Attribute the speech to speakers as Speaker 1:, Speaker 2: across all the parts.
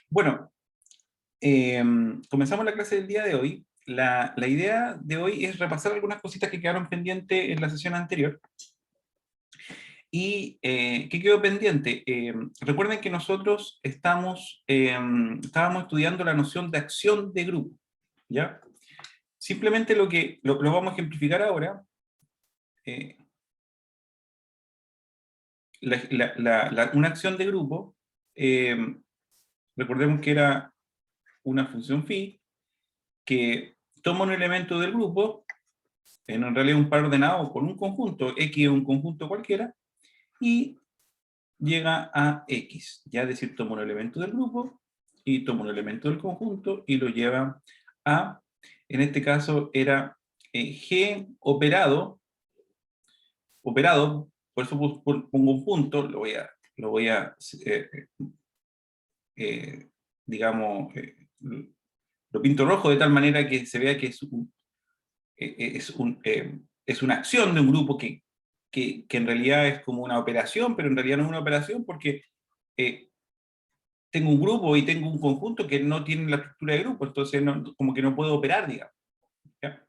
Speaker 1: Bueno, comenzamos la clase del día de hoy. La idea de hoy es repasar algunas cositas que quedaron pendientes en la sesión anterior. ¿Y qué quedó pendiente? Recuerden que nosotros estábamos estudiando la noción de acción de grupo, ¿ya? Simplemente lo vamos a ejemplificar ahora. Una acción de grupo, recordemos que era una función phi que toma un elemento del grupo, en realidad un par ordenado con un conjunto, X es un conjunto cualquiera, y llega a X, ya es decir, toma un elemento del grupo y toma un elemento del conjunto y lo lleva a, en este caso era G operado, por eso pongo un punto, lo voy a digamos, lo pinto rojo de tal manera que se vea que es una acción de un grupo que en realidad es como una operación, pero en realidad no es una operación porque tengo un grupo y tengo un conjunto que no tiene la estructura de grupo, entonces como que no puedo operar, digamos. ¿Ya?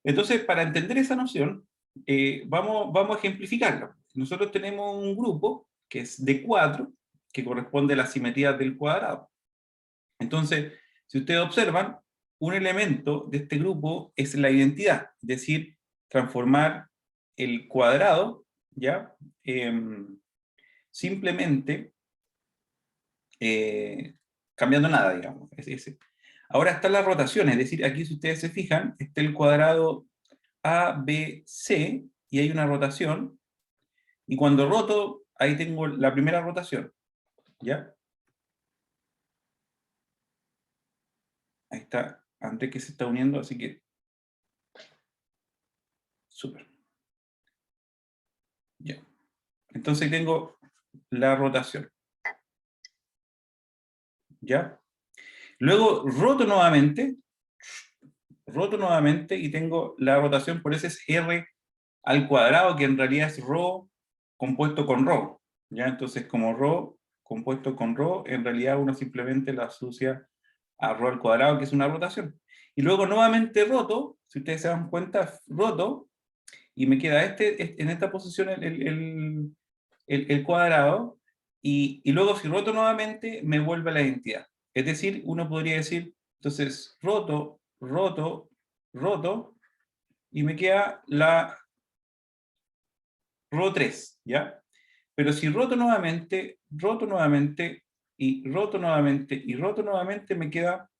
Speaker 1: Entonces, para entender esa noción, vamos a ejemplificarlo. Nosotros tenemos un grupo que es de 4, que corresponde a la simetría del cuadrado. Entonces, si ustedes observan, un elemento de este grupo es la identidad, es decir, transformar el cuadrado, ¿ya? Simplemente cambiando nada, digamos. Ahora está la rotación, es decir, aquí si ustedes se fijan, está el cuadrado A, B, C, y hay una rotación, y cuando roto, ahí tengo la primera rotación, ¿ya? Ahí está, antes que se está uniendo, así que súper. Ya. Entonces tengo la rotación, ¿ya? Luego roto nuevamente y tengo la rotación, por eso es R al cuadrado, que en realidad es ρ compuesto con ρ, ¿ya? Entonces como ρ compuesto con ρ, en realidad uno simplemente lo asocia a ρ al cuadrado, que es una rotación. Y luego nuevamente roto, si ustedes se dan cuenta, roto, y me queda en esta posición el cuadrado, y luego si roto nuevamente, me vuelve a la identidad. Es decir, uno podría decir, entonces, roto, roto, roto, y me queda la ρ3, ¿ya? Pero si roto nuevamente, y roto nuevamente, y roto nuevamente, me queda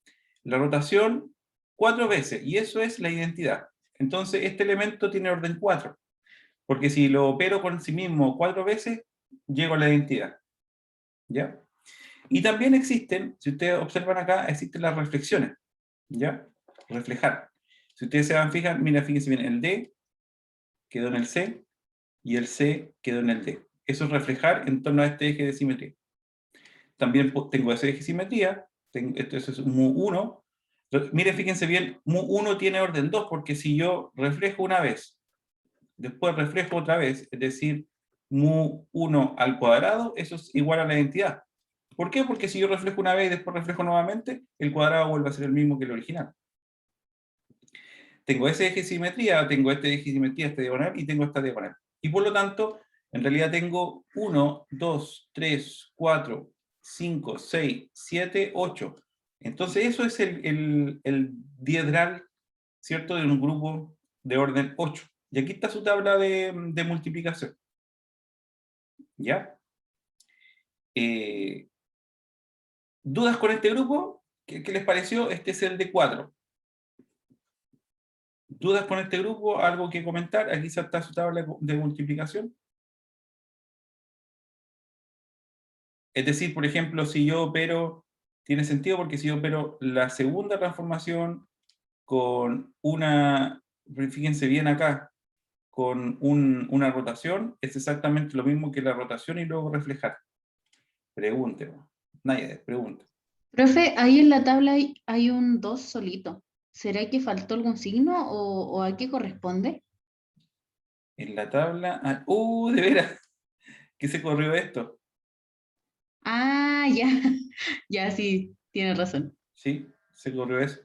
Speaker 1: la rotación 4 veces, y eso es la identidad. Entonces, este elemento tiene orden 4, porque si lo opero con sí mismo 4 veces, llego a la identidad, ¿ya? Y también existen, si ustedes observan acá, existen las reflexiones, ¿ya? Reflejar. Si ustedes se van a fijar, mira, fíjense bien, el D quedó en el C, y el C quedó en el D. Eso es reflejar en torno a este eje de simetría. También tengo ese eje de simetría, esto es mu1. Miren, fíjense bien, mu1 tiene orden 2, porque si yo reflejo una vez, después reflejo otra vez, es decir, mu1 al cuadrado, eso es igual a la identidad. ¿Por qué? Porque si yo reflejo una vez y después reflejo nuevamente, el cuadrado vuelve a ser el mismo que el original. Tengo ese eje de simetría, tengo este eje de simetría, esta diagonal, y tengo esta diagonal. Y por lo tanto, en realidad tengo 1, 2, 3, 4, 5, 6, 7, 8. Entonces eso es el diedral, ¿cierto?, de un grupo de orden 8. Y aquí está su tabla de multiplicación. ¿Ya? ¿Dudas con este grupo? ¿Qué les pareció? Este es el de 4. ¿Dudas con este grupo? ¿Algo que comentar? Aquí está su tabla de multiplicación. Es decir, por ejemplo, si yo opero, tiene sentido porque si yo opero la segunda transformación con una, fíjense bien acá, con una rotación, es exactamente lo mismo que la rotación y luego reflejar. Pregúnteme. Nadie pregunta.
Speaker 2: Profe, ahí en la tabla hay un 2 solito. ¿Será que faltó algún signo o a qué corresponde?
Speaker 1: En la tabla, de veras, ¿qué se corrió esto?
Speaker 2: Ah, Ah, ya, ya sí, tienes razón.
Speaker 1: ¿Sí? Se corrió eso.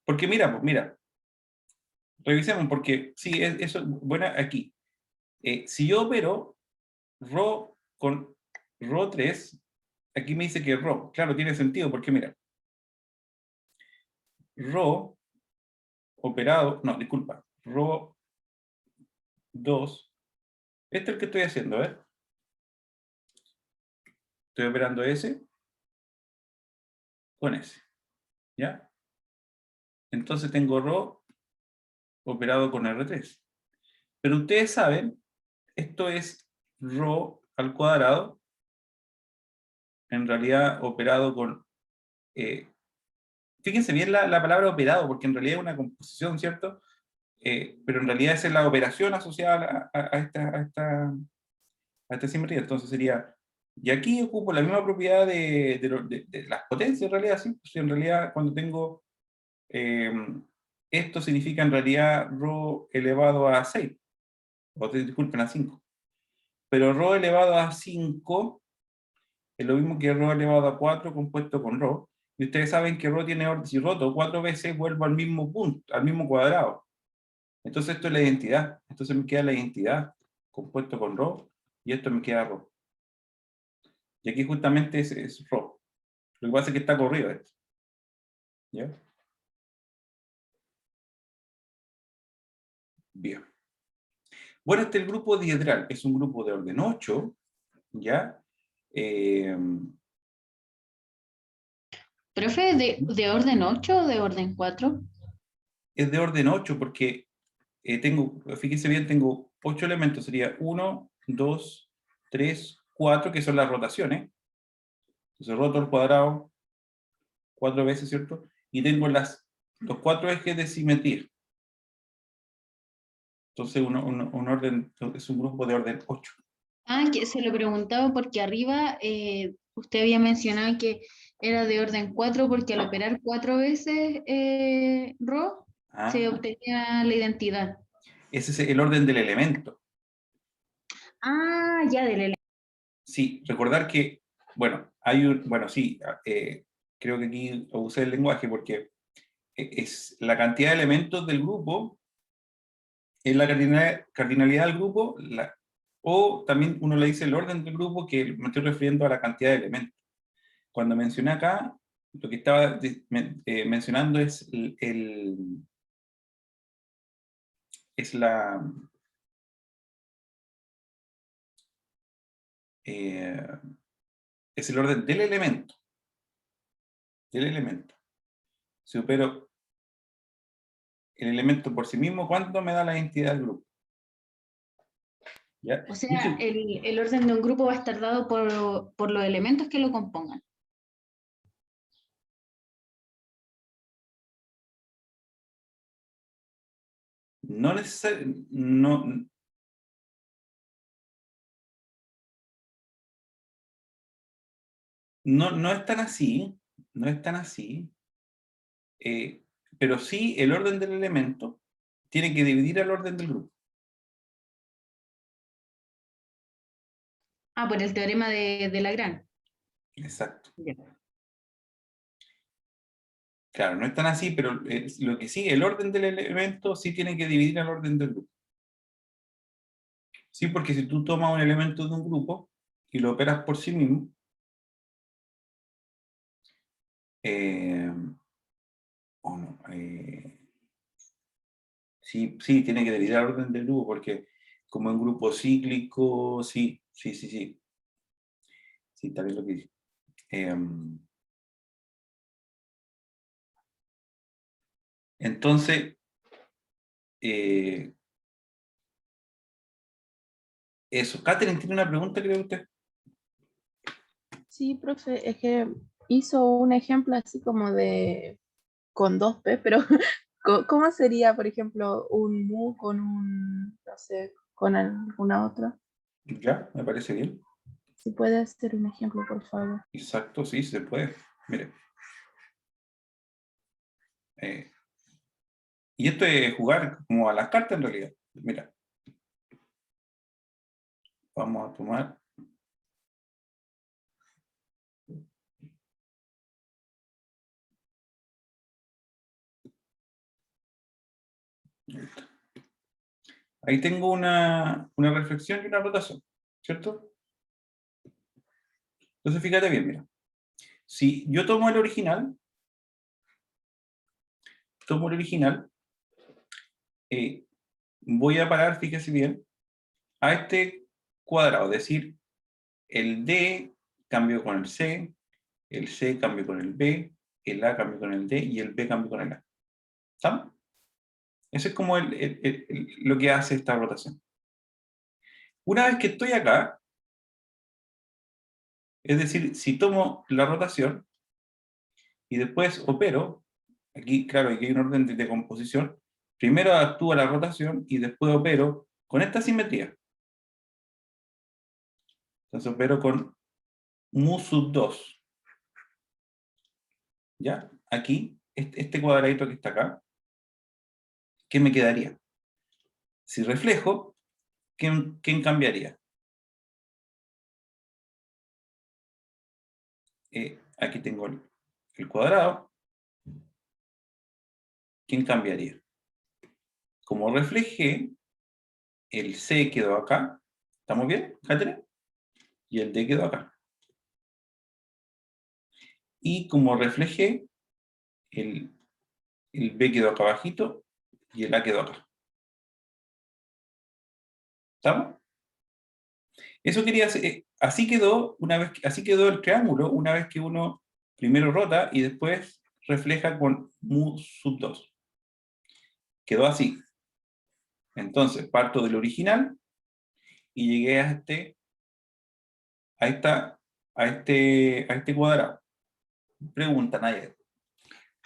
Speaker 1: Porque mira, pues mira, revisemos, porque sí, eso, bueno, aquí. Si yo opero Rho con Rho 3, aquí me dice que Rho, claro, tiene sentido, porque mira, Rho operado, no, disculpa, Rho 2, este es el que estoy haciendo, ¿ves? Estoy operando ese con ese, ¿ya? Entonces tengo Rho operado con R3. Pero ustedes saben, esto es Rho al cuadrado, en realidad operado con... eh, fíjense bien la palabra operado, porque en realidad es una composición, ¿cierto? Pero en realidad esa es la operación asociada a esta simetría. Entonces sería, y aquí ocupo la misma propiedad de las potencias, en realidad, sí, pues en realidad cuando tengo, eh, esto significa en realidad ρ elevado a 6, disculpen, a 5. Pero ρ elevado a 5 es lo mismo que ρ elevado a 4 compuesto con ρ. Y ustedes saben que ρ tiene orden, si roto 4 veces vuelvo al mismo punto, al mismo cuadrado. Entonces esto es la identidad. Entonces me queda la identidad compuesto con ρ y esto me queda ρ. Y aquí justamente es ρ. Lo que pasa es que está corrido esto. ¿Ya? Bien. Bueno, este es el grupo diedral. Es un grupo de orden 8, ¿ya? Eh,
Speaker 2: Profe, de orden 8 o de orden 4?
Speaker 1: es de orden 8 porque tengo, fíjense bien, tengo 8 elementos. Sería 1, 2, 3, 4, que son las rotaciones. Entonces roto al cuadrado 4 veces, ¿cierto? Y tengo los 4 ejes de simetría. Entonces un orden, es un grupo de orden 8.
Speaker 2: Ah, que se lo preguntaba porque arriba usted había mencionado que era de orden 4 porque al operar 4 veces RO se
Speaker 1: Ah,
Speaker 2: obtenía la identidad.
Speaker 1: ese es el orden del elemento.
Speaker 2: Ah, ya, del
Speaker 1: Sí, recordar que, bueno, bueno, sí, creo que aquí usé el lenguaje porque es la cantidad de elementos del grupo, es la cardinalidad del grupo, o también uno le dice el orden del grupo, que me estoy refiriendo a la cantidad de elementos. Cuando mencioné acá, lo que estaba mencionando es es la, eh, es el orden del elemento, del elemento. Si opero el elemento por sí mismo, ¿cuánto me da la identidad del grupo? ¿Ya?
Speaker 2: O
Speaker 1: De hecho,
Speaker 2: sea, el orden de un grupo va a estar dado por los elementos que lo compongan.
Speaker 1: no necesariamente, no, no es tan así, no es tan así, eh, pero sí el orden del elemento tiene que dividir el orden del grupo.
Speaker 2: Ah, por el teorema de Lagrange.
Speaker 1: Exacto.
Speaker 2: Ya.
Speaker 1: Claro, no es tan así, pero lo que sí, el orden del elemento sí tiene que dividir el orden del grupo. Sí, porque si tú tomas un elemento de un grupo y lo operas por sí mismo, eh, o no, sí, sí, tiene que dividir el orden del grupo, porque como en grupo cíclico, sí, sí, sí, sí, sí, tal vez lo que dice. Entonces, eh, eso. Catherine tiene una pregunta, creo usted.
Speaker 3: Sí, profe, es que hizo un ejemplo así como de con dos P, pero ¿cómo sería, por ejemplo, un mu con un, no sé, con alguna otra?
Speaker 1: Ya, me parece bien.
Speaker 3: Si puede hacer un ejemplo, por favor.
Speaker 1: Exacto, sí, se puede. Mire. eh, y esto es jugar como a las cartas en realidad. Mira, vamos a tomar Ahí tengo una reflexión y una rotación, ¿cierto? Entonces fíjate bien, mira. Si yo tomo el original, voy a parar, fíjese bien, a este cuadrado, es decir, el D cambio con el C cambio con el B, el A cambio con el D y el B cambio con el A. ¿Estamos? Eso es como lo que hace esta rotación. Una vez que estoy acá, es decir, si tomo la rotación y después opero, aquí, claro, aquí hay un orden de composición, primero actúa la rotación y después opero con esta simetría. Entonces opero con mu sub 2. ¿Ya? Aquí, este cuadradito que está acá, ¿qué me quedaría? Si reflejo, ¿quién cambiaría? Aquí tengo el cuadrado. ¿Quién cambiaría? Como reflejé, el C quedó acá. ¿Estamos bien, Catherine? Y el D quedó acá. Y como reflejé, el B quedó acá abajito y el A quedó acá. ¿Estamos? Eso quería hacer, así quedó así quedó el triángulo una vez que uno primero rota y después refleja con mu sub 2. Quedó así. Entonces parto del original y llegué a este cuadrado. Pregunta, Nayar.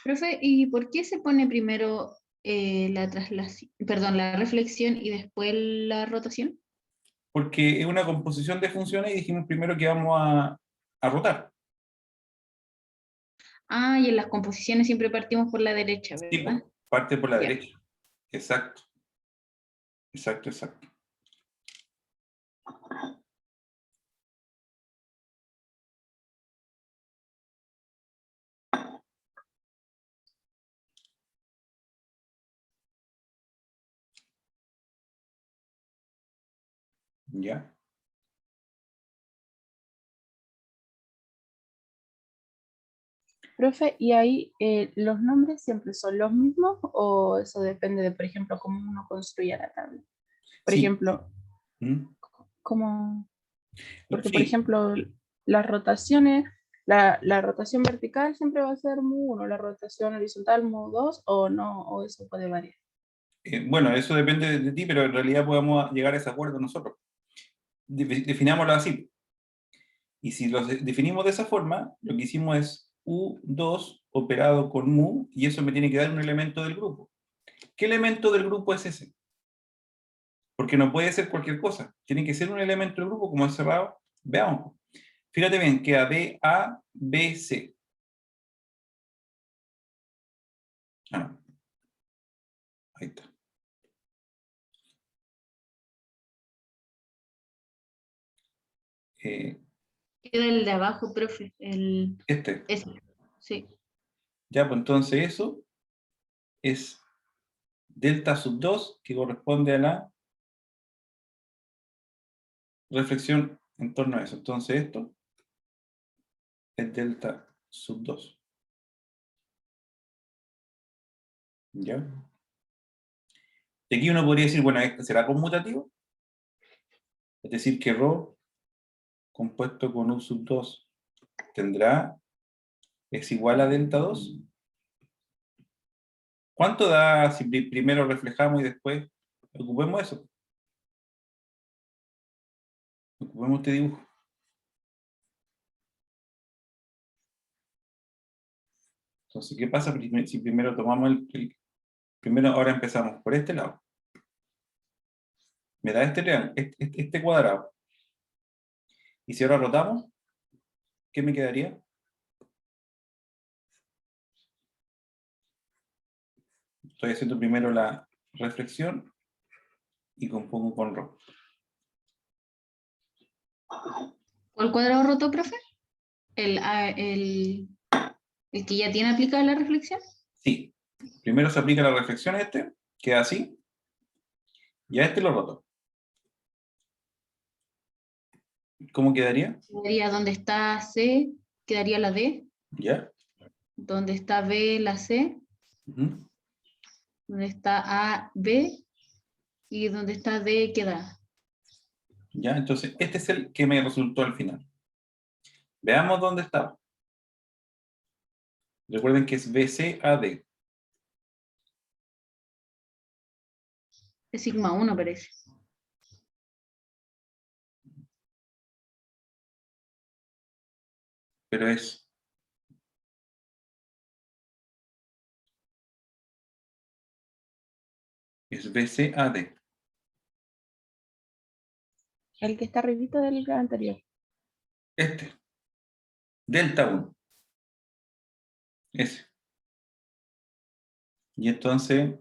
Speaker 2: Profe, ¿y por qué se pone primero la reflexión y después la rotación?
Speaker 1: Porque es una composición de funciones y dijimos primero que vamos a rotar.
Speaker 2: Ah, y en las composiciones siempre partimos por la derecha, ¿verdad?
Speaker 1: Tipo, parte por la
Speaker 2: Ya.
Speaker 1: derecha. Exacto. Exacto, exacto. ¿Ya?
Speaker 3: Profe, ¿y ahí los nombres siempre son los mismos o eso depende de, por ejemplo, cómo uno construya la tabla? Por
Speaker 1: Sí.
Speaker 3: ejemplo,
Speaker 1: ¿Mm?
Speaker 3: como, porque por
Speaker 1: Sí.
Speaker 3: ejemplo, las rotaciones, la rotación vertical siempre va a ser mu 1, la rotación horizontal mu 2 o no, o eso puede variar.
Speaker 1: Bueno, eso depende de ti, pero en realidad podemos llegar a ese acuerdo nosotros. Definámoslo así. Y si lo definimos de esa forma, lo que hicimos es U2 operado con mu, y eso me tiene que dar un elemento del grupo. ¿Qué elemento del grupo es ese? Porque no puede ser cualquier cosa. Tiene que ser un elemento del grupo como encerrado. Veamos. Fíjate bien, queda B, A, B, C. Ah, no. Ahí está. Eh,
Speaker 2: Queda el de abajo, profe.
Speaker 1: este.
Speaker 2: Ese. Sí.
Speaker 1: Ya, pues entonces eso es delta sub 2, que corresponde a la reflexión en torno a eso. Entonces esto es delta sub 2. ¿Ya? Y aquí uno podría decir, bueno, ¿esto será conmutativo? Es decir, que ρ compuesto con U sub 2 es igual a delta 2. ¿Cuánto da si primero reflejamos y después ocupemos eso? Ocupemos este dibujo. Entonces, ¿qué pasa si primero tomamos primero ahora empezamos por este lado? Me da este triángulo, este cuadrado. Y si ahora rotamos, ¿qué me quedaría? Estoy haciendo primero la reflexión y compongo con ρ.
Speaker 2: ¿Cuál cuadrado roto, profe? El que ya tiene aplicada la reflexión.
Speaker 1: Sí. Primero se aplica la reflexión queda así. Ya este lo roto. ¿Cómo quedaría?
Speaker 2: Quedaría donde está C, quedaría la D.
Speaker 1: ¿Ya?
Speaker 2: Donde está B, la C.
Speaker 1: Ujú.
Speaker 2: Donde está A, B. Y donde está D, queda.
Speaker 1: ¿Ya? Entonces, este es el que me resultó al final. Veamos dónde estaba. Recuerden que es BCAD.
Speaker 2: Es sigma 1, parece.
Speaker 1: Pero es BCAD.
Speaker 3: El que está arribita del anterior.
Speaker 1: Este. Delta 1. Ese. Y entonces,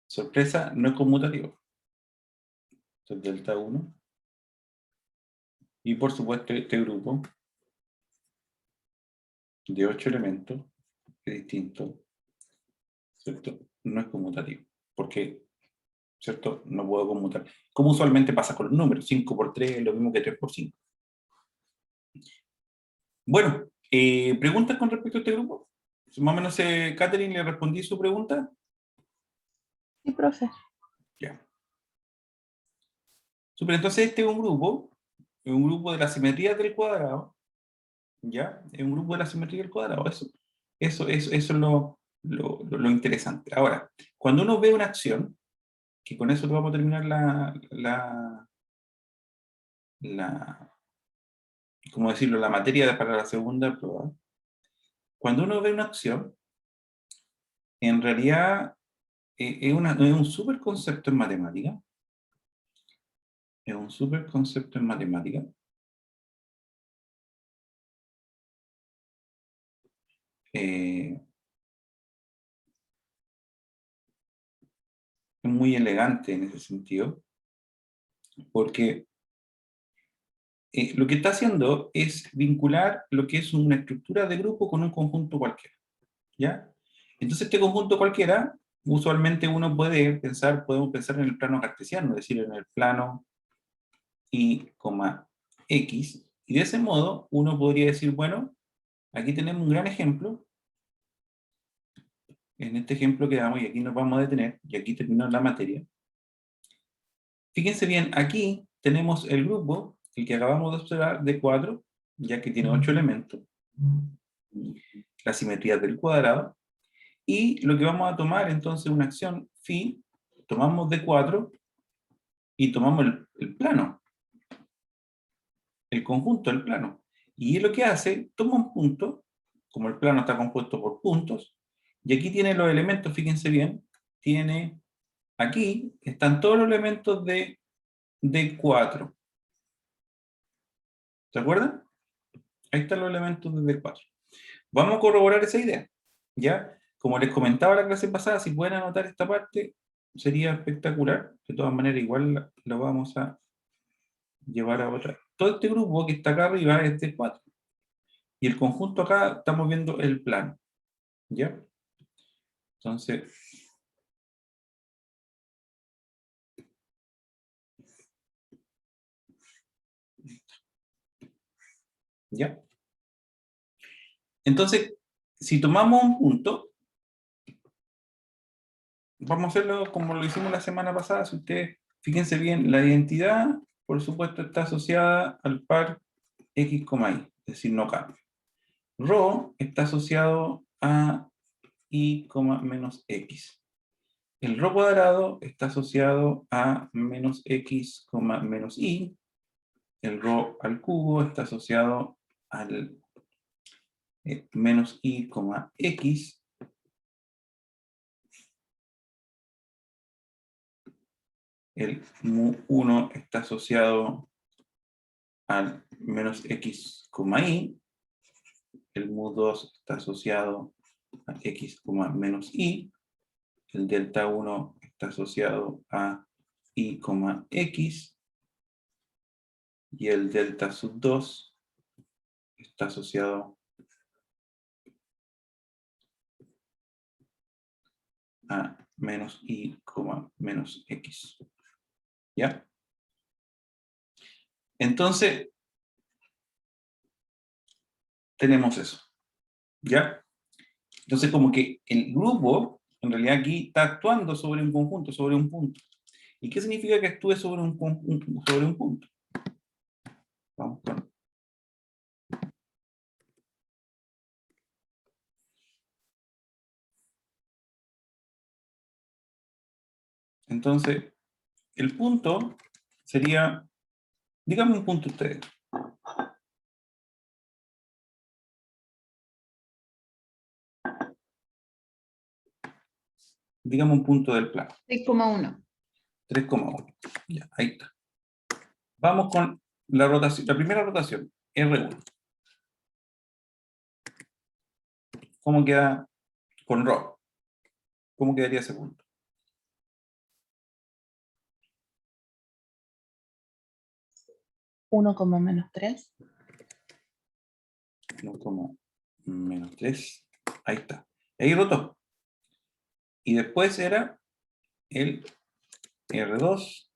Speaker 1: sorpresa, no es conmutativo. Entonces, delta 1. Y por supuesto, este grupo de 8 elementos es distinto, ¿cierto? No es conmutativo. Porque, ¿cierto? No puedo conmutar. Como usualmente pasa con los números. 5 por 3 es lo mismo que 3 por 5. Bueno, ¿preguntas con respecto a este grupo? Más o menos, Catherine, ¿le respondí su pregunta?
Speaker 3: Sí, profe.
Speaker 1: Ya. Super, entonces este es un grupo de la simetría del cuadrado, ¿ya? Es un grupo de la simetría del cuadrado, eso es lo interesante. Ahora, cuando uno ve una acción, que con eso vamos a terminar ¿cómo decirlo? La materia para la segunda prueba. Cuando uno ve una acción, en realidad es un super concepto en matemática. Es un super concepto en matemática. Es muy elegante en ese sentido, porque lo que está haciendo es vincular lo que es una estructura de grupo con un conjunto cualquiera, ¿ya? Entonces este conjunto cualquiera, usualmente podemos pensar en el plano cartesiano, es decir, en el plano y, x, y de ese modo uno podría decir, bueno, aquí tenemos un gran ejemplo, en este ejemplo que damos, y aquí nos vamos a detener, y aquí terminó la materia. Fíjense bien, aquí tenemos el grupo, el que acabamos de observar, de 4, ya que tiene 8 elementos, la simetría del cuadrado, y lo que vamos a tomar entonces una acción phi, tomamos de 4 y tomamos el plano, el conjunto del plano. Y lo que hace, toma un punto, como el plano está compuesto por puntos, y aquí tiene los elementos, fíjense bien, aquí están todos los elementos de 4. ¿Se acuerdan? Ahí están los elementos de D4. Vamos a corroborar esa idea, ¿ya? Como les comentaba la clase pasada, si pueden anotar esta parte, sería espectacular. De todas maneras, igual lo vamos a llevar a otra. Todo este grupo que está acá arriba es de 4. Y el conjunto acá, estamos viendo el plano, ¿ya? Entonces, ¿ya? Entonces, si tomamos un punto, vamos a hacerlo como lo hicimos la semana pasada. Si ustedes, fíjense bien, la identidad, por supuesto, está asociada al par x, y, es decir, no cambia. Rho está asociado a y, menos x. El rho cuadrado está asociado a menos x, menos y. El rho al cubo está asociado al menos y, x. El mu1 está asociado al menos x, y. El mu2 está asociado a x, menos y. El delta 1 está asociado a y, x. Y el delta sub 2 está asociado a menos y, menos x. ¿Ya? Entonces, tenemos eso. ¿Ya? Entonces, como que el grupo, en realidad aquí está actuando sobre un conjunto, sobre un punto. ¿Y qué significa que actúe sobre un punto? Vamos con... Entonces, el punto sería, dígame un punto ustedes. Dígame un punto del plano.
Speaker 2: 6,1.
Speaker 1: 3,1. Ya, ahí está. Vamos con la rotación, la primera rotación, R1. ¿Cómo queda con ρ? ¿Cómo quedaría ese punto?
Speaker 3: 1,-3.
Speaker 1: 1,-3. Ahí está. Ahí rotó. Y después era el R2.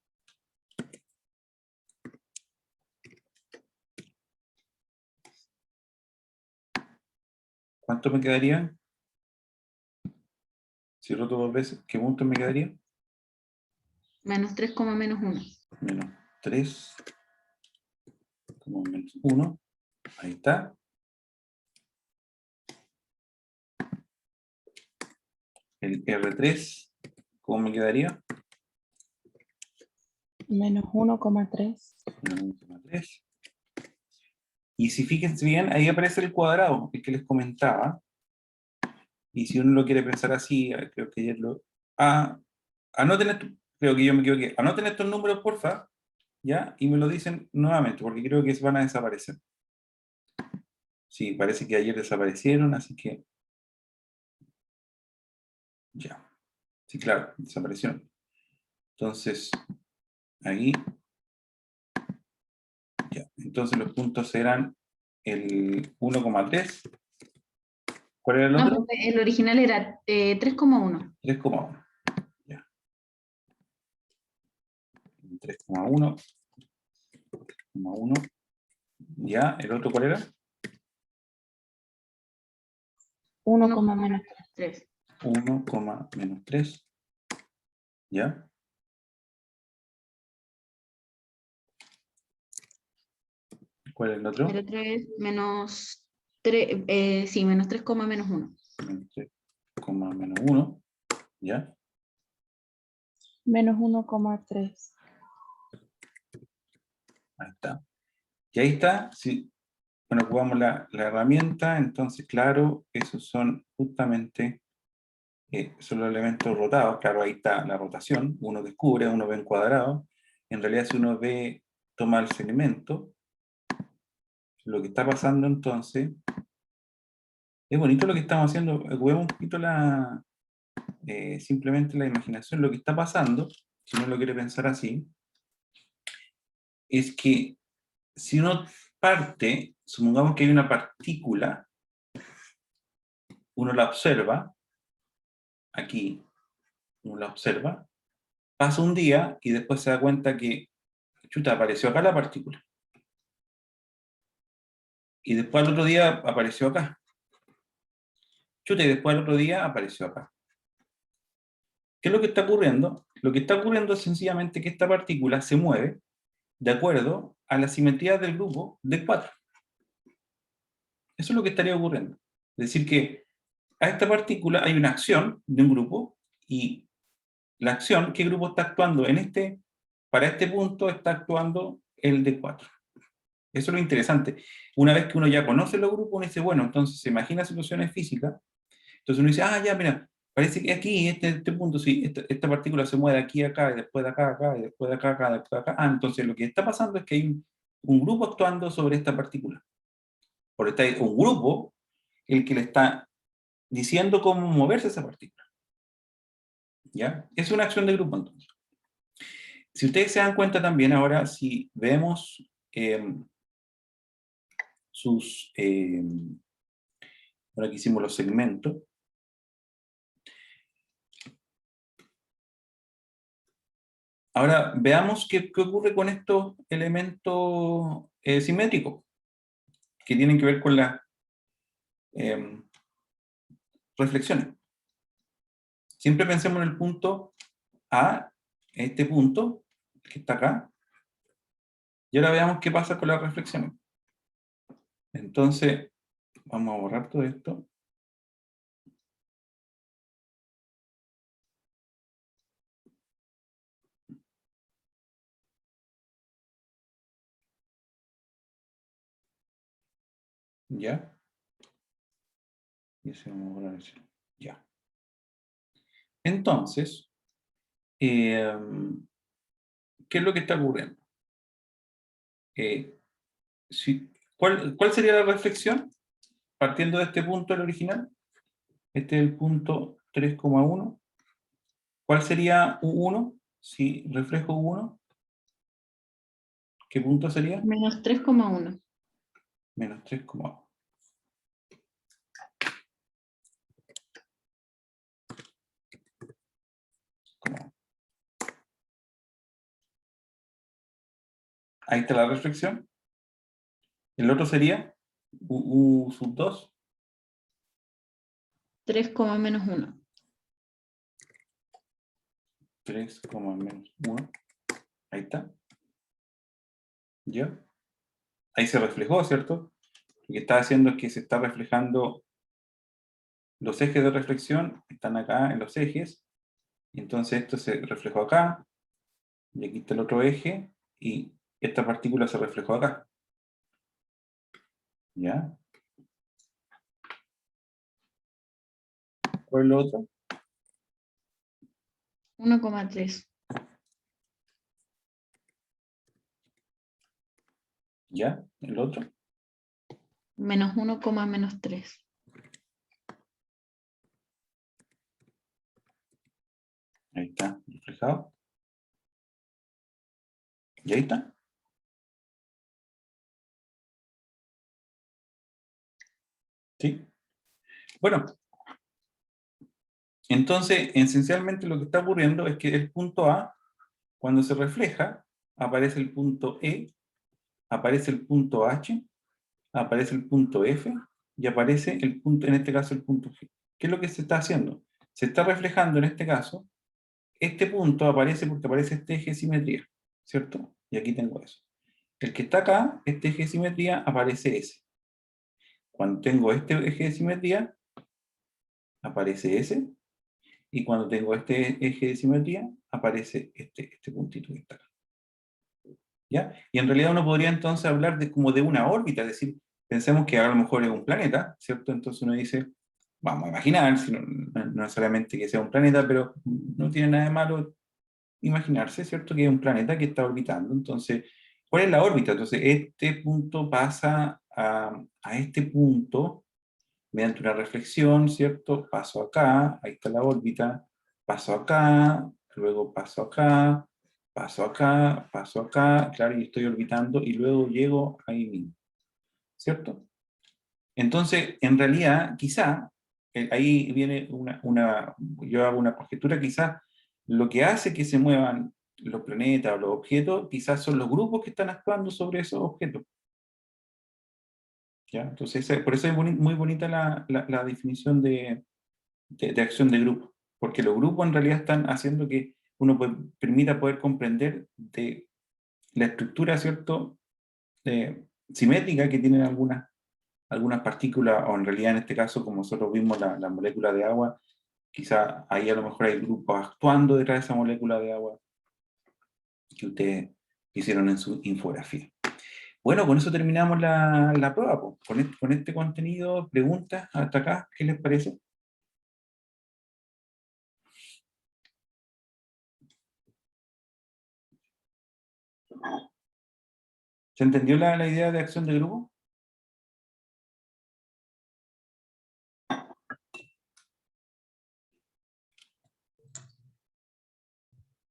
Speaker 1: ¿Cuánto me quedaría? Si roto dos veces, ¿qué punto me quedaría?
Speaker 2: Menos 3, menos 1.
Speaker 1: Menos 3, como menos 1. Ahí está. El R3, ¿cómo me quedaría?
Speaker 3: Menos 1,3.
Speaker 1: Menos 1,3. Y si fíjense bien, ahí aparece el cuadrado, el que les comentaba. Y si uno lo quiere pensar así, creo que ayer lo... anoten esto, creo que yo me equivoqué. Anoten estos números, porfa, ¿ya? Y me lo dicen nuevamente, porque creo que van a desaparecer. Sí, parece que ayer desaparecieron, así que... Ya. Sí, claro, desaparecieron. Entonces, ahí... Ya. Entonces los puntos eran el 1,3. ¿Cuál era el
Speaker 2: No,
Speaker 1: otro?
Speaker 2: el original era 3,1.
Speaker 1: 3,1. Ya. 3,1. 3,1. Ya. ¿El otro cuál era?
Speaker 3: 1,-3.
Speaker 1: 1,-3. ¿Ya? ¿Cuál es el otro?
Speaker 2: El otro es menos 3, sí, menos 3, menos 1.
Speaker 1: Menos 3, menos 1. ¿Ya?
Speaker 3: Menos 1,3.
Speaker 1: Ahí está. Y ahí está. Sí. Bueno, ocupamos la herramienta. Entonces, claro, esos son justamente son los elementos rotados. Claro, ahí está la rotación. Uno descubre, uno ve en cuadrado. En realidad, si uno ve, toma ese elemento, lo que está pasando entonces, es bonito lo que estamos haciendo. Ocupemos un poquito simplemente la imaginación. Lo que está pasando, si uno lo quiere pensar así, es que si uno parte, supongamos que hay una partícula, uno la observa, aquí, uno la observa, pasa un día y después se da cuenta que, chuta, apareció acá la partícula. Y después al otro día apareció acá. Chuta, y después al otro día apareció acá. ¿Qué es lo que está ocurriendo? Lo que está ocurriendo es sencillamente que esta partícula se mueve de acuerdo a la simetría del grupo de 4. Eso es lo que estaría ocurriendo. Es decir, que a esta partícula hay una acción de un grupo y la acción, ¿qué grupo está actuando? Para este punto está actuando el de 4. Eso es lo interesante. Una vez que uno ya conoce los grupos, uno dice, bueno, entonces se imagina situaciones físicas, entonces uno dice, ya, mira, parece que aquí, este punto, sí, esta partícula se mueve de aquí a acá, y después de acá a acá, y después de acá a acá, después de acá. Entonces lo que está pasando es que hay un grupo actuando sobre esta partícula. Por está un grupo el que le está diciendo cómo moverse esa partícula. ¿Ya? Es una acción de grupo entonces. Si ustedes se dan cuenta también ahora, si vemos ahora que hicimos los segmentos, Ahora, veamos qué ocurre con estos elementos simétricos, que tienen que ver con las reflexiones. Siempre pensemos en el punto A, este punto, que está acá, y ahora veamos qué pasa con las reflexiones. Entonces, vamos a borrar todo esto. ¿Ya? Y así vamos a borrar eso. Ya. Entonces, ¿qué es lo que está ocurriendo? ¿Cuál sería la reflexión? Partiendo de este punto, el original. Este es el punto 3,1. ¿Cuál sería U1? Si reflejo U1, ¿qué punto sería?
Speaker 2: Menos 3,1.
Speaker 1: Menos 3,1. Ahí está la reflexión. El otro sería U sub 2.
Speaker 2: 3, menos 1.
Speaker 1: 3, menos 1. Ahí está. ¿Ya? Ahí se reflejó, ¿cierto? Lo que está haciendo es que se está reflejando los ejes de reflexión, están acá en los ejes, y entonces esto se reflejó acá, y aquí está el otro eje, y esta partícula se reflejó acá. ¿Ya? ¿Cuál es lo otro?
Speaker 2: 1,3.
Speaker 1: ¿Ya? ¿El otro?
Speaker 2: Menos 1, menos 3.
Speaker 1: Ahí está, reflejado. ¿Y ahí está? ¿Sí? Bueno, entonces, esencialmente lo que está ocurriendo es que el punto A, cuando se refleja, aparece el punto E, aparece el punto H, aparece el punto F, y aparece el punto, en este caso, el punto G. ¿Qué es lo que se está haciendo? Se está reflejando, en este caso, este punto aparece porque aparece este eje de simetría, ¿cierto? Y aquí tengo eso. El que está acá, este eje de simetría, aparece ese. Cuando tengo este eje de simetría, aparece ese. Y cuando tengo este eje de simetría, aparece este puntito que está acá. ¿Ya? Y en realidad uno podría entonces hablar de como de una órbita, es decir, pensemos que a lo mejor es un planeta, ¿cierto? Entonces uno dice, vamos a imaginar, si no necesariamente que sea un planeta, pero no tiene nada de malo imaginarse, ¿cierto? Que es un planeta que está orbitando. Entonces, ¿cuál es la órbita? Entonces, este punto pasa a este punto mediante una reflexión, ¿cierto? Paso acá, ahí está la órbita, paso acá, luego paso acá, paso acá, paso acá, claro, y estoy orbitando y luego llego ahí mismo, ¿cierto? Entonces, en realidad, quizá, ahí viene yo hago una conjetura, quizá lo que hace que se muevan los planetas o los objetos, quizás son los grupos que están actuando sobre esos objetos. ¿Ya? Entonces, por eso es muy bonita la definición de acción de grupo, porque los grupos en realidad están haciendo que uno permita poder comprender de la estructura, ¿cierto?, simétrica que tienen algunas partículas, o en realidad en este caso, como nosotros vimos la molécula de agua, quizá ahí a lo mejor hay grupos actuando detrás de esa molécula de agua que ustedes hicieron en su infografía. Bueno, con eso terminamos la prueba, pues. Con este contenido, preguntas hasta acá, ¿qué les parece? ¿Se entendió la idea de acción de grupo?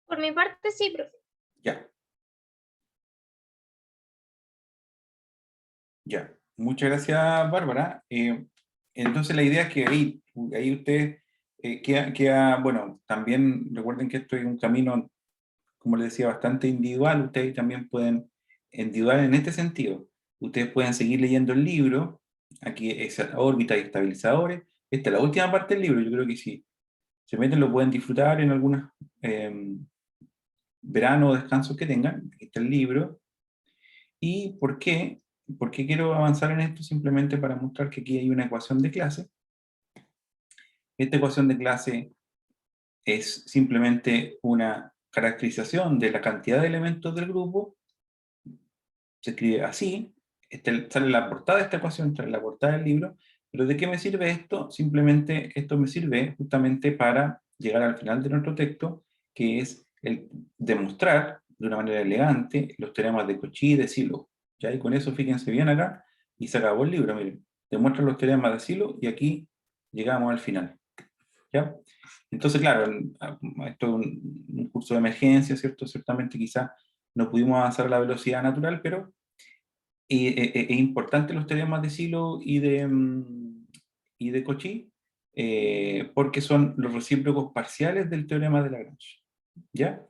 Speaker 4: Por mi parte, sí, profe.
Speaker 1: Ya. Ya. Muchas gracias, Bárbara. Entonces la idea es que ahí usted bueno, también recuerden que esto es un camino como les decía, bastante individual. Ustedes también pueden individual en este sentido. Ustedes pueden seguir leyendo el libro. Aquí es órbita y estabilizadores. Esta es la última parte del libro. Yo creo que si se meten lo pueden disfrutar en algunos veranos o descansos que tengan. Aquí está el libro. ¿Y por qué? ¿Por qué quiero avanzar en esto? Simplemente para mostrar que aquí hay una ecuación de clase. Esta ecuación de clase es simplemente una caracterización de la cantidad de elementos del grupo. Se escribe así. Sale la portada de esta ecuación, sale la portada del libro. Pero ¿de qué me sirve esto? Simplemente esto me sirve justamente para llegar al final de nuestro texto, que es el demostrar de una manera elegante los teoremas de Cauchy y de Sylow. ¿Ya? Y con eso fíjense bien acá, y se acabó el libro, miren. Demuestra los teoremas de Sylow y aquí llegamos al final. ¿Ya? Entonces, claro, esto es un curso de emergencia, ¿cierto? Ciertamente quizás no pudimos avanzar a la velocidad natural, pero es importante los teoremas de Sylow y de Cauchy, porque son los recíprocos parciales del teorema de Lagrange. ¿Ya?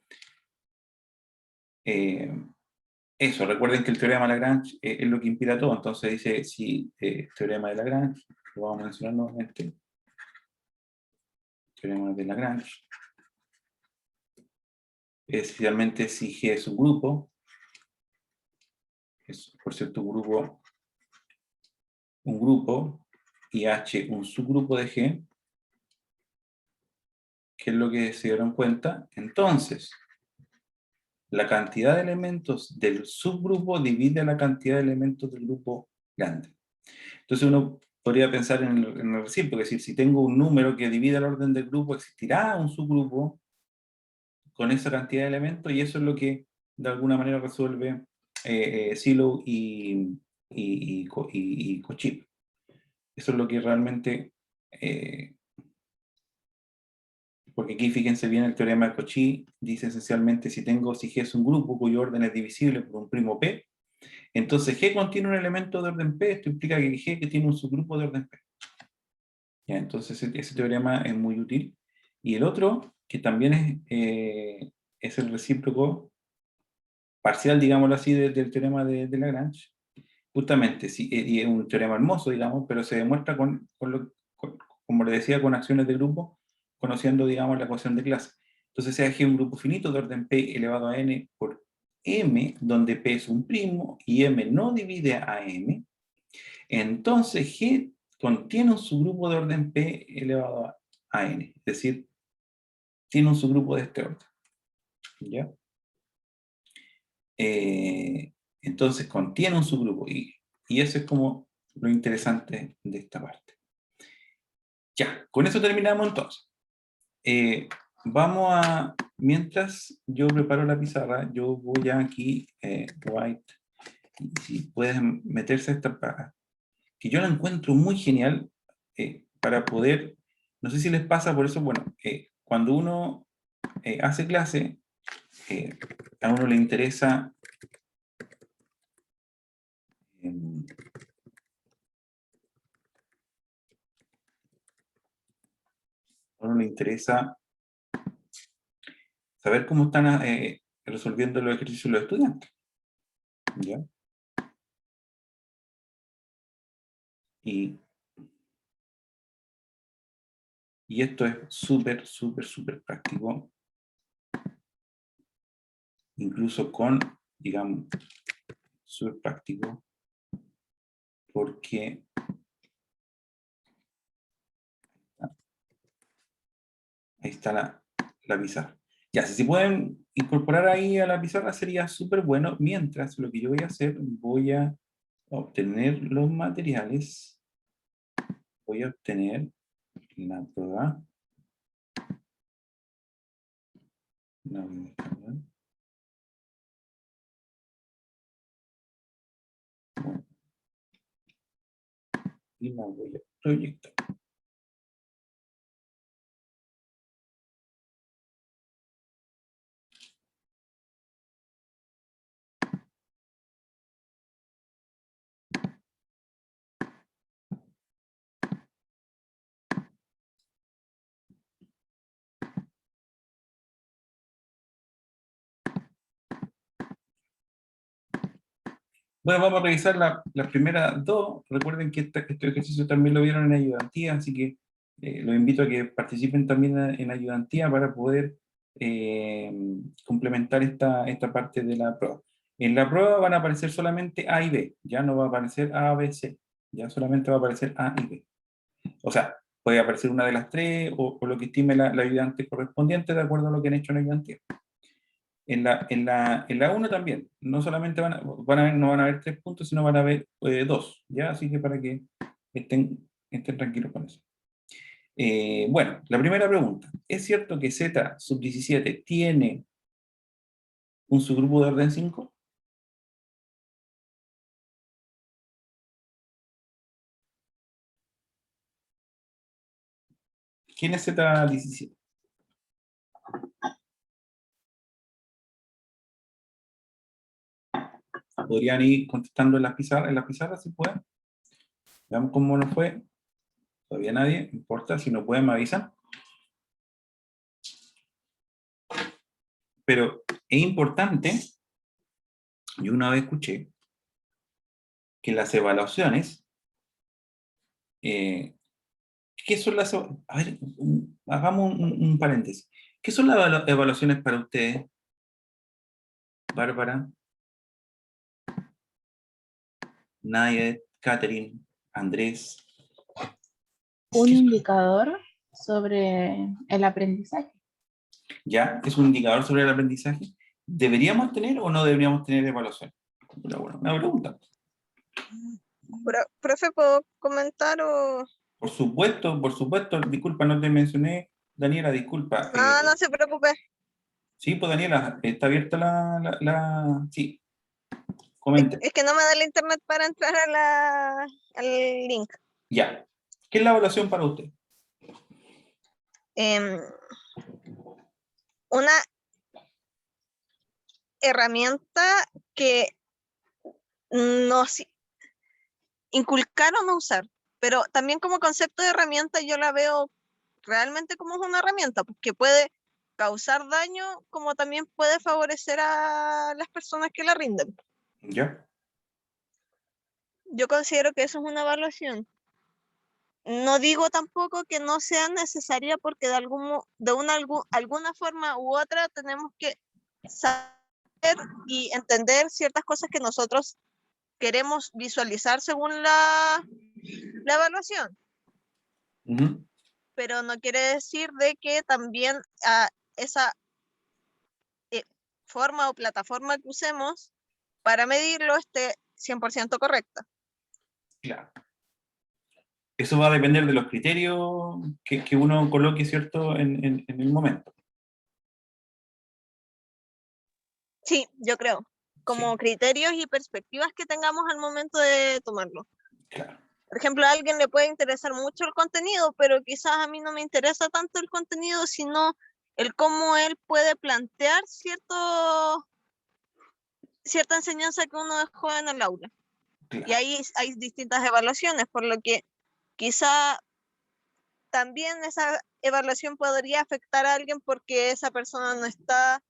Speaker 1: Eso, recuerden que el teorema de Lagrange es lo que inspira todo. Entonces dice, si teorema de Lagrange, lo vamos a mencionar nuevamente, teorema de Lagrange, especialmente si G es un grupo, es por cierto un grupo, y H un subgrupo de G, ¿qué es lo que se dieron cuenta? Entonces, la cantidad de elementos del subgrupo divide la cantidad de elementos del grupo grande. Entonces uno podría pensar en el recíproco, es decir, si tengo un número que divide el orden del grupo, existirá un subgrupo con esa cantidad de elementos, y eso es lo que de alguna manera resuelve Sylow y Cauchy. Eso es lo que realmente, porque aquí fíjense bien el teorema de Cauchy, dice esencialmente si G es un grupo cuyo orden es divisible por un primo P, entonces G contiene un elemento de orden P, esto implica que G que tiene un subgrupo de orden P. Ya, entonces ese teorema es muy útil. Y el otro, que también es el recíproco parcial, digámoslo así, del teorema de Lagrange, justamente, sí, y es un teorema hermoso, digamos, pero se demuestra como le decía, con acciones de grupo, conociendo, digamos, la ecuación de clase. Entonces, sea G un grupo finito de orden P elevado a N por M, donde P es un primo y M no divide a M, entonces G contiene un subgrupo de orden P elevado a N, es decir, tiene un subgrupo de este orden. ¿Ya? Entonces contiene un subgrupo, y eso es como lo interesante de esta parte. Ya, con eso terminamos entonces. Vamos a, mientras yo preparo la pizarra, yo voy aquí, White, si puedes meterse a esta parte, que yo la encuentro muy genial, para poder, no sé si les pasa, por eso, bueno, cuando uno hace clase, a uno le interesa em, a uno le interesa saber cómo están resolviendo los ejercicios los estudiantes. ¿Ya? Y esto es súper, súper, súper práctico, incluso con, digamos, súper práctico, porque ahí está la pizarra. Ya, si se pueden incorporar ahí a la pizarra sería súper bueno, mientras lo que yo voy a hacer, voy a obtener los materiales, voy a obtener la prueba, la voy a descargar. Bueno, y la voy a proyectar. Bueno, vamos a revisar las primeras dos. Recuerden que este ejercicio también lo vieron en ayudantía, así que los invito a que participen también en ayudantía para poder complementar esta parte de la prueba. En la prueba van a aparecer solamente A y B, ya no va a aparecer A, B, C, ya solamente va a aparecer A y B. O sea, puede aparecer una de las tres o lo que estime la ayudante correspondiente de acuerdo a lo que han hecho en ayudantía. En la 1 también, no solamente no van a haber 3 puntos, sino van a haber 2, ¿ya? Así que para que estén tranquilos con eso. Bueno, la primera pregunta. ¿Es cierto que Z sub 17 tiene un subgrupo de orden 5? ¿Quién es Z17? Podrían ir contestando en las pizarras si pueden. Veamos cómo nos fue. Todavía nadie, no importa, si no pueden me avisan. Pero es importante, yo una vez escuché, que las evaluaciones, ¿qué son las? A ver, hagamos un paréntesis. ¿Qué son las evaluaciones para ustedes, Bárbara, Nayet, Catherine, Andrés?
Speaker 3: Un
Speaker 1: ¿Qué son?
Speaker 3: indicador sobre el aprendizaje.
Speaker 1: ¿Ya? ¿Es un indicador sobre el aprendizaje? ¿Deberíamos tener o no deberíamos tener evaluación? Una pregunta.
Speaker 4: Profe, ¿puedo comentar o...?
Speaker 1: Por supuesto, disculpa, no te mencioné, Daniela, disculpa.
Speaker 4: No, no se preocupe.
Speaker 1: Sí, pues Daniela, está abierta sí, comente.
Speaker 4: Es que no me da el internet para entrar al link.
Speaker 1: Ya. ¿Qué es la evaluación para usted?
Speaker 4: Em, una herramienta que nos inculcaron a usar, pero también como concepto de herramienta yo la veo realmente como una herramienta, porque puede causar daño como también puede favorecer a las personas que la rinden.
Speaker 1: ¿Ya?
Speaker 4: Yo considero que eso es una evaluación. No digo tampoco que no sea necesaria porque alguna forma u otra tenemos que saber y entender ciertas cosas que nosotros queremos visualizar según la evaluación,
Speaker 1: Ujú.
Speaker 4: pero no quiere decir de que también esa forma o plataforma que usemos para medirlo esté 100% correcta.
Speaker 1: Claro. Eso va a depender de los criterios que uno coloque, ¿cierto?, en el momento.
Speaker 4: Sí, yo creo, como
Speaker 1: Sí,
Speaker 4: criterios y perspectivas que tengamos al momento de tomarlo.
Speaker 1: claro.
Speaker 4: Por ejemplo, a alguien le puede interesar mucho el contenido, pero quizás a mí no me interesa tanto el contenido, sino el cómo él puede plantear cierta enseñanza que uno dejó en el aula. Y
Speaker 1: Claro.
Speaker 4: ahí hay distintas evaluaciones, por lo que quizá también esa evaluación podría afectar a alguien porque esa persona no está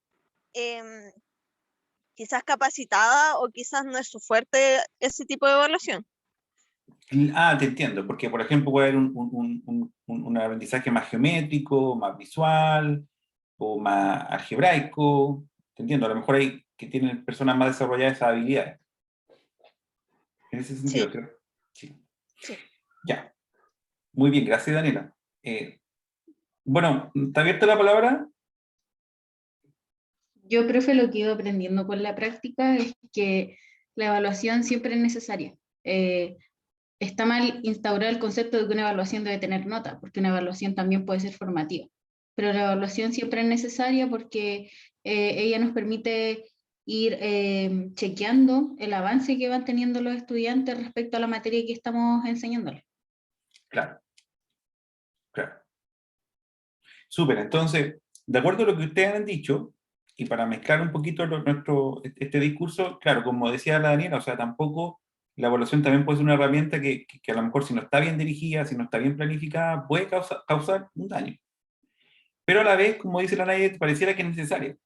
Speaker 4: quizás capacitada o quizás no es su fuerte ese tipo de evaluación.
Speaker 1: Ah, te entiendo, porque por ejemplo puede haber un aprendizaje más geométrico, más visual o más algebraico. Te entiendo, a lo mejor hay que tienen personas más desarrolladas esas habilidades. En ese sentido,
Speaker 4: Sí,
Speaker 1: creo. Sí.
Speaker 4: sí.
Speaker 1: Ya. Muy bien, gracias, Daniela. Bueno, ¿está abierta la palabra?
Speaker 2: Yo, profe, lo que he ido aprendiendo con la práctica es que la evaluación siempre es necesaria. Está mal instaurar el concepto de que una evaluación debe tener nota, porque una evaluación también puede ser formativa. Pero la evaluación siempre es necesaria porque ella nos permite ir chequeando el avance que van teniendo los estudiantes respecto a la materia que estamos enseñándoles.
Speaker 1: Claro, claro. Súper, entonces, de acuerdo a lo que ustedes han dicho, y para mezclar un poquito este discurso, claro, como decía la Daniela, o sea, tampoco la evaluación también puede ser una herramienta que a lo mejor si no está bien dirigida, si no está bien planificada, puede causar un daño. Pero a la vez, como dice la Nayet, pareciera que es necesaria.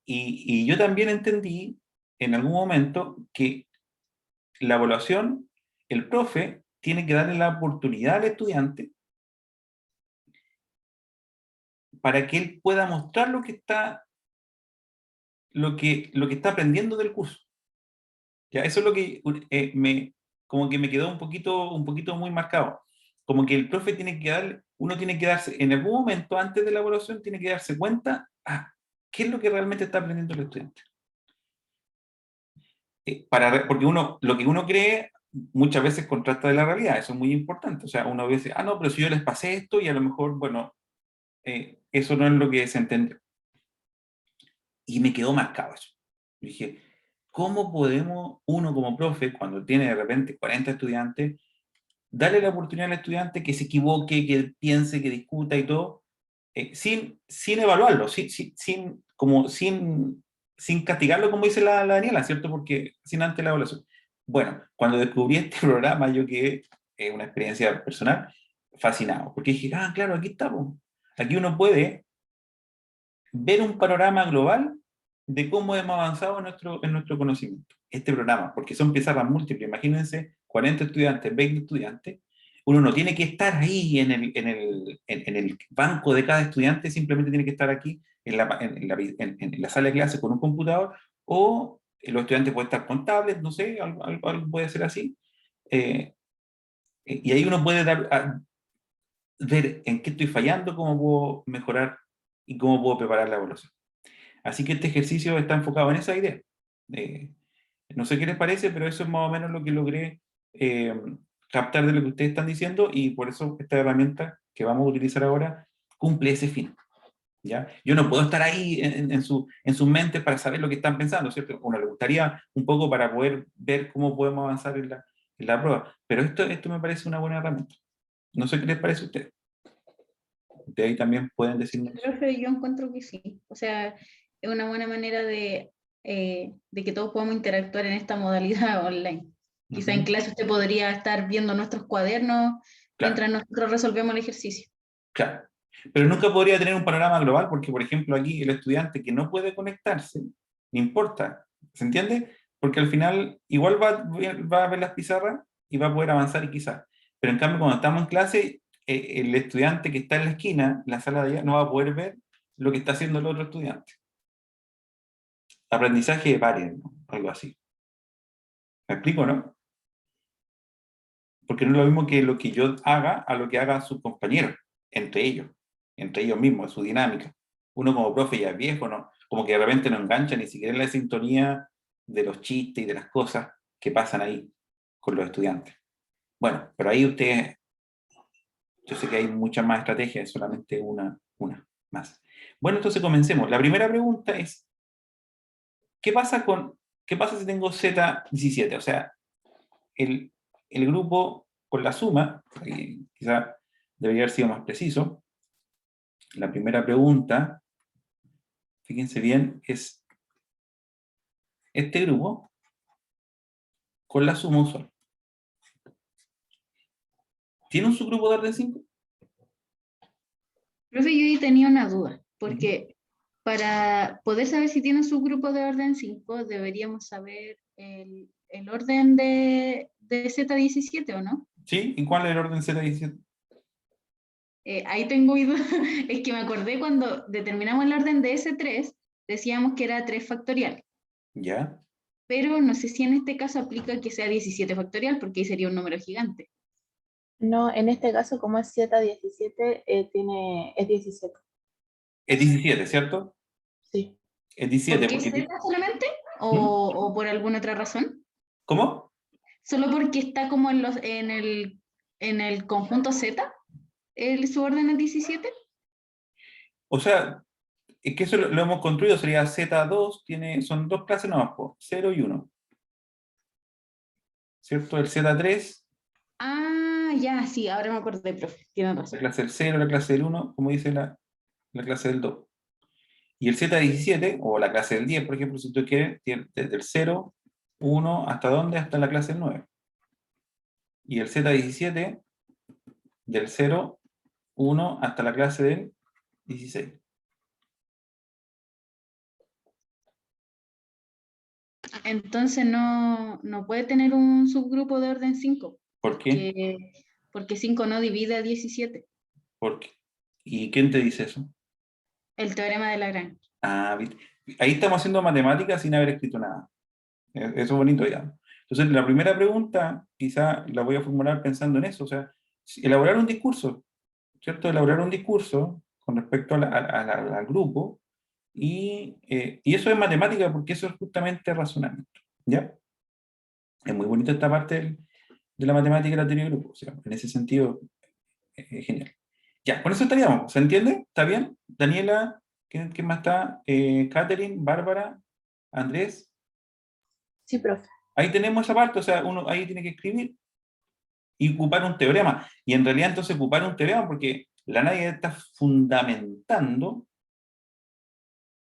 Speaker 1: Y yo también entendí en algún momento que la evaluación, el profe tiene que darle la oportunidad al estudiante para que él pueda mostrar lo que está aprendiendo del curso. ¿Ya? Eso es lo que como que me quedó un poquito muy marcado. Como que el profe tiene que uno tiene que darse, en algún momento antes de la evaluación, tiene que darse cuenta, ¿qué es lo que realmente está aprendiendo el estudiante? Porque lo que uno cree muchas veces contrasta de la realidad, eso es muy importante. O sea, uno dice, no, pero si yo les pasé esto y a lo mejor, bueno, eso no es lo que se entendió. Y me quedó marcado eso. Dije, ¿cómo podemos, uno como profe, cuando tiene de repente 40 estudiantes, darle la oportunidad al estudiante que se equivoque, que piense, que discuta y todo, sin evaluarlo, sin castigarlo, como dice la Daniela, ¿cierto? Porque sin antes la evaluación. Bueno, cuando descubrí este programa, yo quedé, una experiencia personal, fascinado, porque dije, claro, aquí estamos. Aquí uno puede ver un panorama global de cómo hemos avanzado en nuestro conocimiento. Este programa, porque son pizarras múltiples, imagínense 40 estudiantes, 20 estudiantes, uno no tiene que estar ahí en el banco de cada estudiante, simplemente tiene que estar aquí en la sala de clases con un computador, o los estudiantes pueden estar con tablets, no sé, algo puede ser así. Y ahí uno puede ver en qué estoy fallando, cómo puedo mejorar y cómo puedo preparar la evaluación. Así que este ejercicio está enfocado en esa idea. Eh, no sé qué les parece, pero eso es más o menos lo que logré captar de lo que ustedes están diciendo, y por eso esta herramienta que vamos a utilizar ahora cumple ese fin. ¿Ya? Yo no puedo estar ahí en sus mentes para saber lo que están pensando, ¿cierto? Uno le gustaría un poco para poder ver cómo podemos avanzar en la prueba, pero esto me parece una buena herramienta. No sé qué les parece a ustedes. Ustedes ahí también pueden decirme.
Speaker 2: Profe, yo encuentro que sí. O sea, es una buena manera de que todos podamos interactuar en esta modalidad online. Quizá en clase usted podría estar viendo nuestros cuadernos mientras nosotros resolvemos el ejercicio.
Speaker 1: Claro. Pero nunca podría tener un panorama global porque, por ejemplo, aquí el estudiante que no puede conectarse, no importa, ¿se entiende? Porque al final igual va a ver las pizarras y va a poder avanzar y quizás. Pero en cambio, cuando estamos en clase, el estudiante que está en la esquina, en la sala de allá, no va a poder ver lo que está haciendo el otro estudiante. Aprendizaje de pares, ¿no? Algo así. ¿Me explico, no? Porque no es lo mismo que lo que yo haga a lo que hagan sus compañeros, entre ellos mismos, su dinámica. Uno como profe ya es viejo, ¿no? Como que de repente no engancha ni siquiera en la sintonía de los chistes y de las cosas que pasan ahí con los estudiantes. Bueno, pero ahí ustedes, yo sé que hay muchas más estrategias, solamente una más. Bueno, entonces comencemos. La primera pregunta es, ¿qué pasa si tengo Z17? O sea, el grupo con la suma, quizá debería haber sido más preciso. La primera pregunta, fíjense bien, es este grupo con la suma usual. ¿Tiene un subgrupo de orden 5?
Speaker 2: Profe, yo ahí tenía una duda, porque para poder saber si tiene un subgrupo de orden 5, deberíamos saber el orden de Z17, ¿o no?
Speaker 1: ¿Sí? ¿Y cuál es el orden Z17?
Speaker 2: Ahí tengo duda. Es que me acordé cuando determinamos el orden de S3, decíamos que era 3 factorial.
Speaker 1: ¿Ya?
Speaker 2: Pero no sé si en este caso aplica que sea 17 factorial, porque ahí sería un número gigante.
Speaker 3: No, en este caso, como es Z17, es 17.
Speaker 1: Es 17, ¿cierto?
Speaker 3: Sí.
Speaker 1: Es
Speaker 2: ¿Por
Speaker 1: 17
Speaker 2: qué
Speaker 1: porque...
Speaker 2: Z solamente?
Speaker 1: ¿Mm?
Speaker 2: ¿O por alguna otra razón?
Speaker 1: ¿Cómo?
Speaker 2: ¿Solo porque está como en el conjunto Z? ¿Su orden es 17?
Speaker 1: O sea, es que eso lo hemos construido, sería Z2, son dos clases nomás, 0 y 1. ¿Cierto? El Z3,
Speaker 2: Ah, ya, sí, ahora me acordé, profe. Tiene
Speaker 1: la
Speaker 2: razón.
Speaker 1: clase del 0, la clase del 1, como dice la clase del 2. Y el Z17, o la clase del 10, por ejemplo, si tú quieres, tiene desde el 0, 1, ¿hasta dónde? Hasta la clase del 9. Y el Z17, del 0, 1, hasta la clase del 16.
Speaker 2: entonces no puede tener un subgrupo de orden 5,
Speaker 1: ¿Por qué?
Speaker 2: porque 5 no divide a 17.
Speaker 1: ¿Por qué? ¿Y quién te dice eso?
Speaker 2: El teorema de Lagrange.
Speaker 1: Ah, ¿viste? Ahí estamos haciendo matemáticas sin haber escrito nada. Eso es bonito, digamos. Entonces, la primera pregunta, quizá la voy a formular pensando en eso, o sea, elaborar un discurso, ¿cierto? Elaborar un discurso con respecto al grupo, y eso es matemática porque eso es justamente razonamiento, ¿ya? Es muy bonita esta parte de la matemática y la teoría de grupo, o sea, en ese sentido, genial. Ya, con eso estaríamos, ¿se entiende? ¿Está bien? Daniela, ¿quién más está? Catherine, Bárbara, Andrés.
Speaker 3: Sí, profe.
Speaker 1: Ahí tenemos esa parte, o sea, uno ahí tiene que escribir y ocupar un teorema. Y en realidad entonces ocupar un teorema porque la Nadia está fundamentando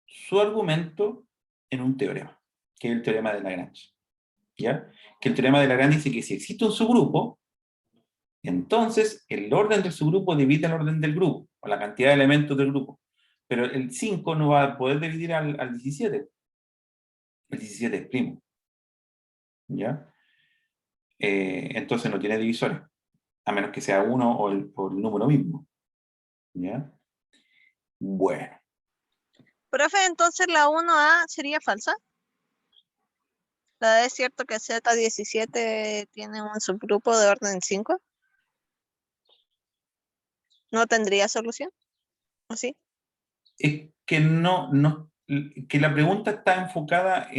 Speaker 1: su argumento en un teorema, que es el teorema de Lagrange. ¿Ya? Que el teorema de Lagrange dice que si existe un subgrupo, entonces el orden del subgrupo divide el orden del grupo, o la cantidad de elementos del grupo. Pero el 5 no va a poder dividir al 17. El 17 es primo. ¿Ya? Entonces no tiene divisores, a menos que sea uno o el número mismo. ¿Ya? Bueno.
Speaker 4: Profe, entonces la 1A sería falsa. ¿Es cierto que Z17 tiene un subgrupo de orden 5? ¿No tendría solución? ¿O sí?
Speaker 1: Es que no, que la pregunta está enfocada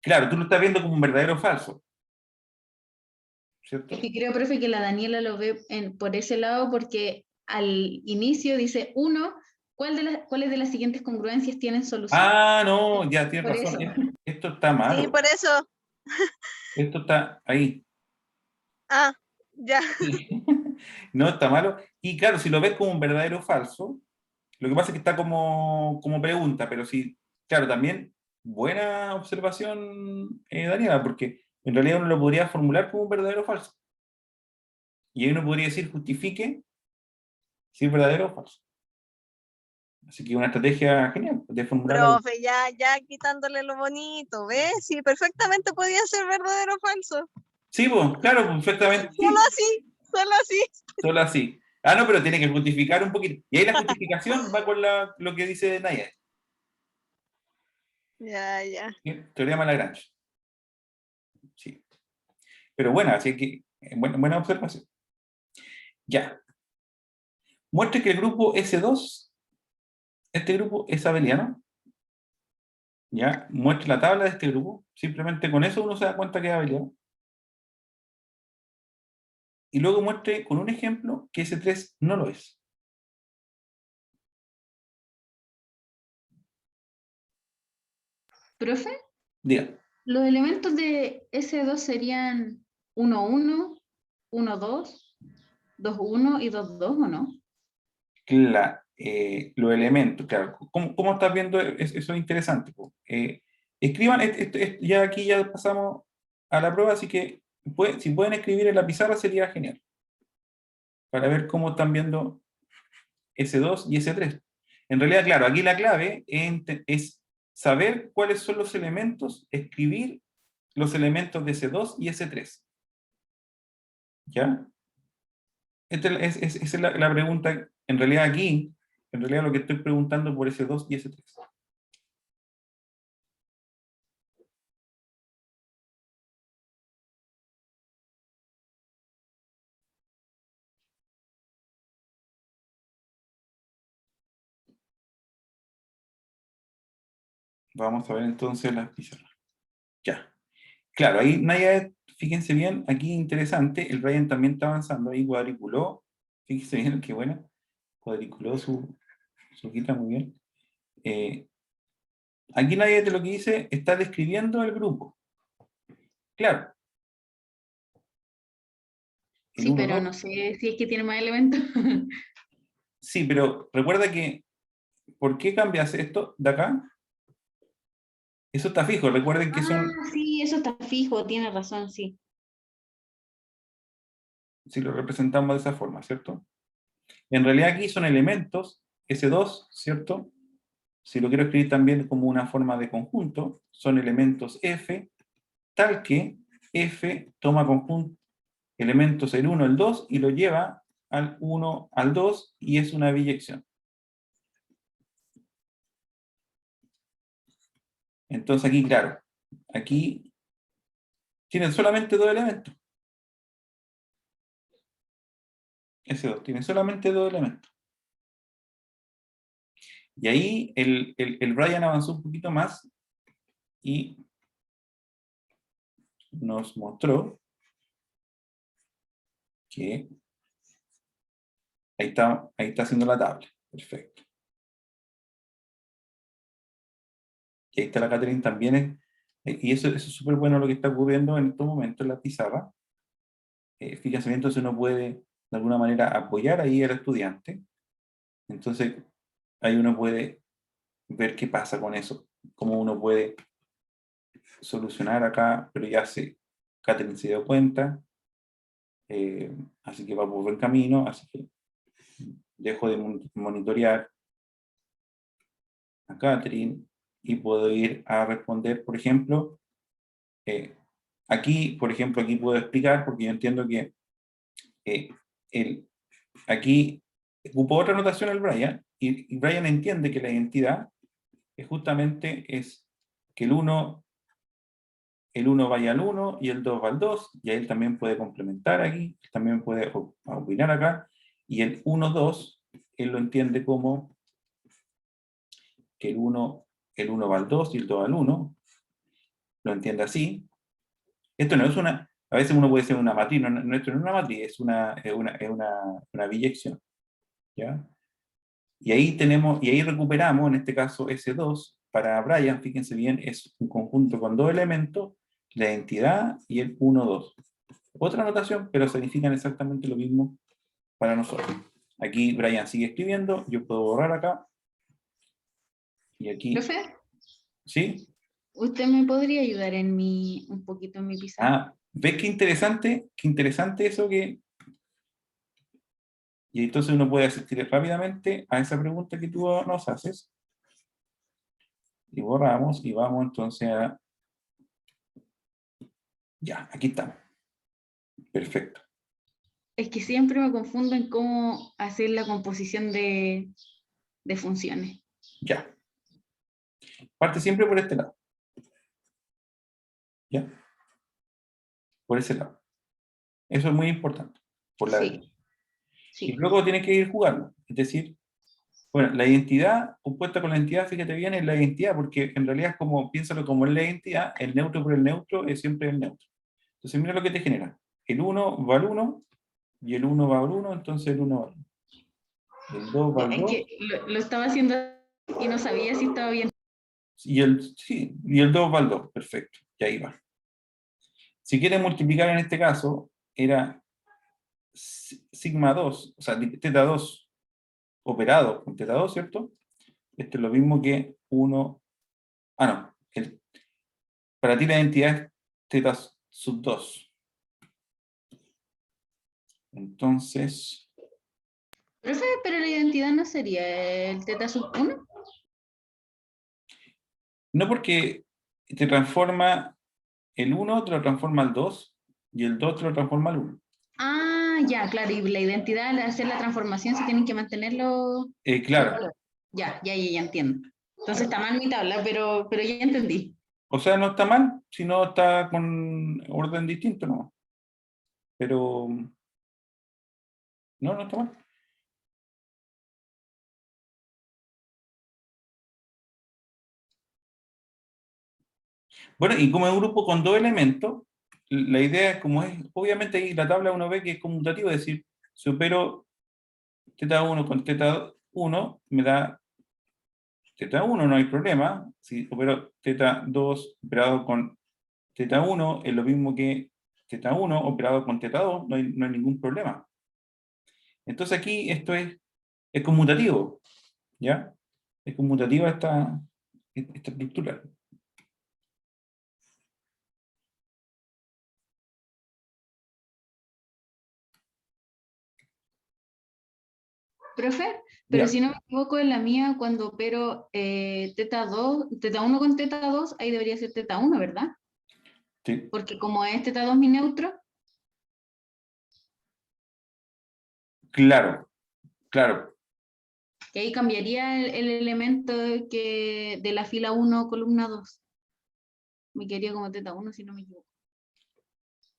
Speaker 1: claro, tú lo estás viendo como un verdadero o falso, ¿cierto?
Speaker 2: Es que creo, profe, que la Daniela lo ve por ese lado porque al inicio dice 1, ¿cuáles de las siguientes congruencias tienen solución?
Speaker 1: Ah, no, ya tienes
Speaker 2: Por
Speaker 1: razón.
Speaker 2: eso.
Speaker 1: Esto está
Speaker 4: Sí,
Speaker 1: malo.
Speaker 4: por eso.
Speaker 1: Esto está ahí.
Speaker 4: Ah, ya.
Speaker 1: Sí. No, está malo. Y claro, si lo ves como un verdadero o falso, lo que pasa es que está como pregunta, pero sí, claro, también buena observación, Daniela, porque en realidad uno lo podría formular como un verdadero o falso. Y ahí uno podría decir justifique si es verdadero o falso. Así que una estrategia genial de formularlo.
Speaker 4: Profe, ya quitándole lo bonito, ¿ves? Sí, perfectamente podía ser verdadero o falso.
Speaker 1: Sí, pues, claro, perfectamente.
Speaker 4: Solo
Speaker 1: Sí,
Speaker 4: así, solo así.
Speaker 1: solo así. Ah, no, pero tiene que justificar un poquito. Y ahí la justificación va con lo que dice Naya.
Speaker 4: Ya.
Speaker 1: ¿Sí? Teorema de Lagrange. Sí. Pero bueno, así que buena observación. Ya. Muestre que el grupo S2, este grupo es abeliano. Ya. Muestre la tabla de este grupo. Simplemente con eso uno se da cuenta que es abeliano. Y luego muestre con un ejemplo que S3 no lo es.
Speaker 2: Profe,
Speaker 1: Diga.
Speaker 2: los elementos de S2 serían 1, 1, 1, 2, 2, 1 y 2, 2, ¿o no?
Speaker 1: Los elementos, claro. ¿Cómo estás viendo? Eso es interesante. Po. Escriban, ya aquí ya pasamos a la prueba, así que si pueden escribir en la pizarra sería genial, para ver cómo están viendo S2 y S3. En realidad, claro, aquí la clave es saber cuáles son los elementos, escribir los elementos de S2 y S3. ¿Ya? Esa es la pregunta, en realidad aquí, en realidad lo que estoy preguntando por S2 y S3. Vamos a ver entonces las pizarras. Ya. Claro, ahí Naya, fíjense bien, aquí interesante, el Ryan también está avanzando, ahí cuadriculó, fíjense bien, qué buena, cuadriculó su hojita muy bien. Aquí Naya lo que dice, está describiendo el grupo. Claro, el
Speaker 2: Sí,
Speaker 1: uno
Speaker 2: pero
Speaker 1: 2
Speaker 2: no sé si es que tiene más elementos.
Speaker 1: sí, pero recuerda que, ¿por qué cambias esto de acá? Eso está fijo, recuerden que son,
Speaker 2: Ah, sí, eso está fijo, tiene razón, sí.
Speaker 1: si lo representamos de esa forma, ¿cierto? En realidad aquí son elementos, S2, ¿cierto? si lo quiero escribir también como una forma de conjunto, son elementos F, tal que F toma conjunto, elementos el 1, el 2, y lo lleva al 1, al 2, y es una biyección. Entonces aquí, claro, aquí tienen solamente dos elementos. S2 tiene solamente dos elementos. Y ahí el Brian avanzó un poquito más y nos mostró que ahí está haciendo la tabla. Perfecto. Y ahí está la Catherine también. Y eso es súper bueno lo que está ocurriendo en estos momentos en la pizarra. Fíjense bien, entonces uno puede de alguna manera apoyar ahí al estudiante. Entonces ahí uno puede ver qué pasa con eso, cómo uno puede solucionar acá, pero ya Catherine se dio cuenta, así que va por buen camino, así que dejo de monitorear a Catherine y puedo ir a responder, por ejemplo, aquí, por ejemplo, aquí puedo explicar, porque yo entiendo que aquí ocupó otra notación el Brian, y Brian entiende que la identidad justamente es que el 1 vaya al 1 y el 2 va al 2, y él también puede complementar aquí, también puede opinar acá, y el 1, 2, él lo entiende como que el 1 va al 2 y el 2 al 1, lo entiende así. Esto no es a veces uno puede ser una matriz, esto no es una matriz, una biyección, ¿ya? Y ahí recuperamos, en este caso S2, para Brian, fíjense bien, es un conjunto con dos elementos, la identidad y el 1, 2. Otra notación, pero significan exactamente lo mismo para nosotros. Aquí Brian sigue escribiendo, yo puedo borrar acá, y aquí,
Speaker 2: Profe,
Speaker 1: ¿sí?
Speaker 2: ¿usted me podría ayudar un poquito en mi pizarra?
Speaker 1: Ah, ¿ves qué interesante eso que... Y entonces uno puede asistir rápidamente a esa pregunta que tú nos haces, y borramos, y vamos entonces a... Ya, aquí estamos. Perfecto.
Speaker 2: Es que siempre me confundo en cómo hacer la composición de funciones.
Speaker 1: Ya. Parte siempre por este lado. ¿Ya? Por ese lado. Eso es muy importante. Por la derecha.
Speaker 2: Sí,
Speaker 1: Y
Speaker 2: sí.
Speaker 1: luego tienes que ir jugando. Es decir, bueno, la identidad opuesta con la identidad, fíjate bien, es la identidad, porque en realidad es como, piénsalo como es la identidad, el neutro por el neutro es siempre el neutro. Entonces mira lo que te genera. El 1 va al 1 y el 1 va al 1, entonces el 1 va al 1. El 2 va
Speaker 2: Ya,
Speaker 1: al
Speaker 2: es
Speaker 1: 2
Speaker 2: que lo estaba haciendo y no sabía si estaba bien.
Speaker 1: y el 2 va al 2. Perfecto. Y ahí va. Si quieres multiplicar en este caso, era sigma 2, o sea, teta 2 operado con teta 2, ¿cierto? Esto es lo mismo que 1. Ah, no. Para ti la identidad es teta sub 2. Entonces,
Speaker 2: Profe, pero la identidad no sería el teta sub 1.
Speaker 1: no, porque te transforma el 1, te lo transforma al 2, y el 2 te lo transforma al 1.
Speaker 2: Ah, ya, claro. Y la identidad, al hacer la transformación, se tienen que mantener los
Speaker 1: Claro.
Speaker 2: valores. Ya entiendo. Entonces está mal mi tabla, pero ya entendí.
Speaker 1: O sea, no está mal, sino está con orden distinto, ¿no? Pero no está mal. Bueno, y como es un grupo con dos elementos, la idea es como es, obviamente ahí la tabla uno ve que es conmutativo, es decir, si opero teta 1 con teta 1, me da teta 1, no hay problema. Si opero teta 2 operado con teta 1, es lo mismo que teta 1 operado con teta 2, no hay ningún problema. Entonces aquí esto es conmutativo, ¿ya? Es conmutativa esta estructura.
Speaker 2: Profe, pero
Speaker 1: Ya.
Speaker 2: si no me equivoco, en la mía, cuando opero teta 2, teta 1 con teta 2, ahí debería ser teta 1, ¿verdad?
Speaker 1: Sí.
Speaker 2: Porque como es teta 2 mi neutro,
Speaker 1: Claro, claro.
Speaker 2: que ahí cambiaría el elemento de la fila 1, columna 2. Me quedaría como teta 1, si no me equivoco.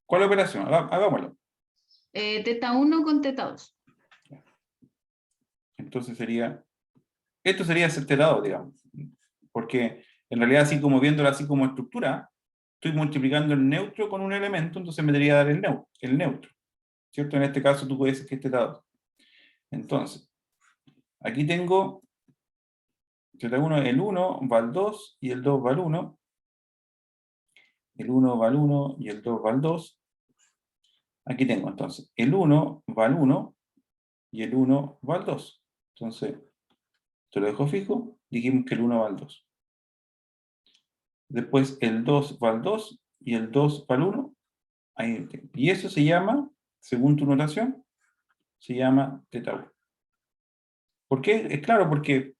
Speaker 1: ¿Cuál operación? Hagámoslo.
Speaker 2: Teta 1 con teta 2.
Speaker 1: Entonces esto sería teta 2, digamos. Porque en realidad, así como viéndolo así como estructura, estoy multiplicando el neutro con un elemento, entonces me debería dar el neutro. ¿Cierto? En este caso tú puedes decir que es teta 2. Entonces, aquí tengo teta 1, el 1 va al 2 y el 2 va al 1. El 1 va al 1 y el 2 va al 2. Aquí tengo entonces, el 1 va al 1 y el 1 va al 2. Entonces, te lo dejo fijo, dijimos que el 1 va al 2. Después el 2 va al 2 y el 2 va al 1. Ahí tengo. Y eso se llama, según tu notación, se llama teta 1. ¿Por qué? Es claro, porque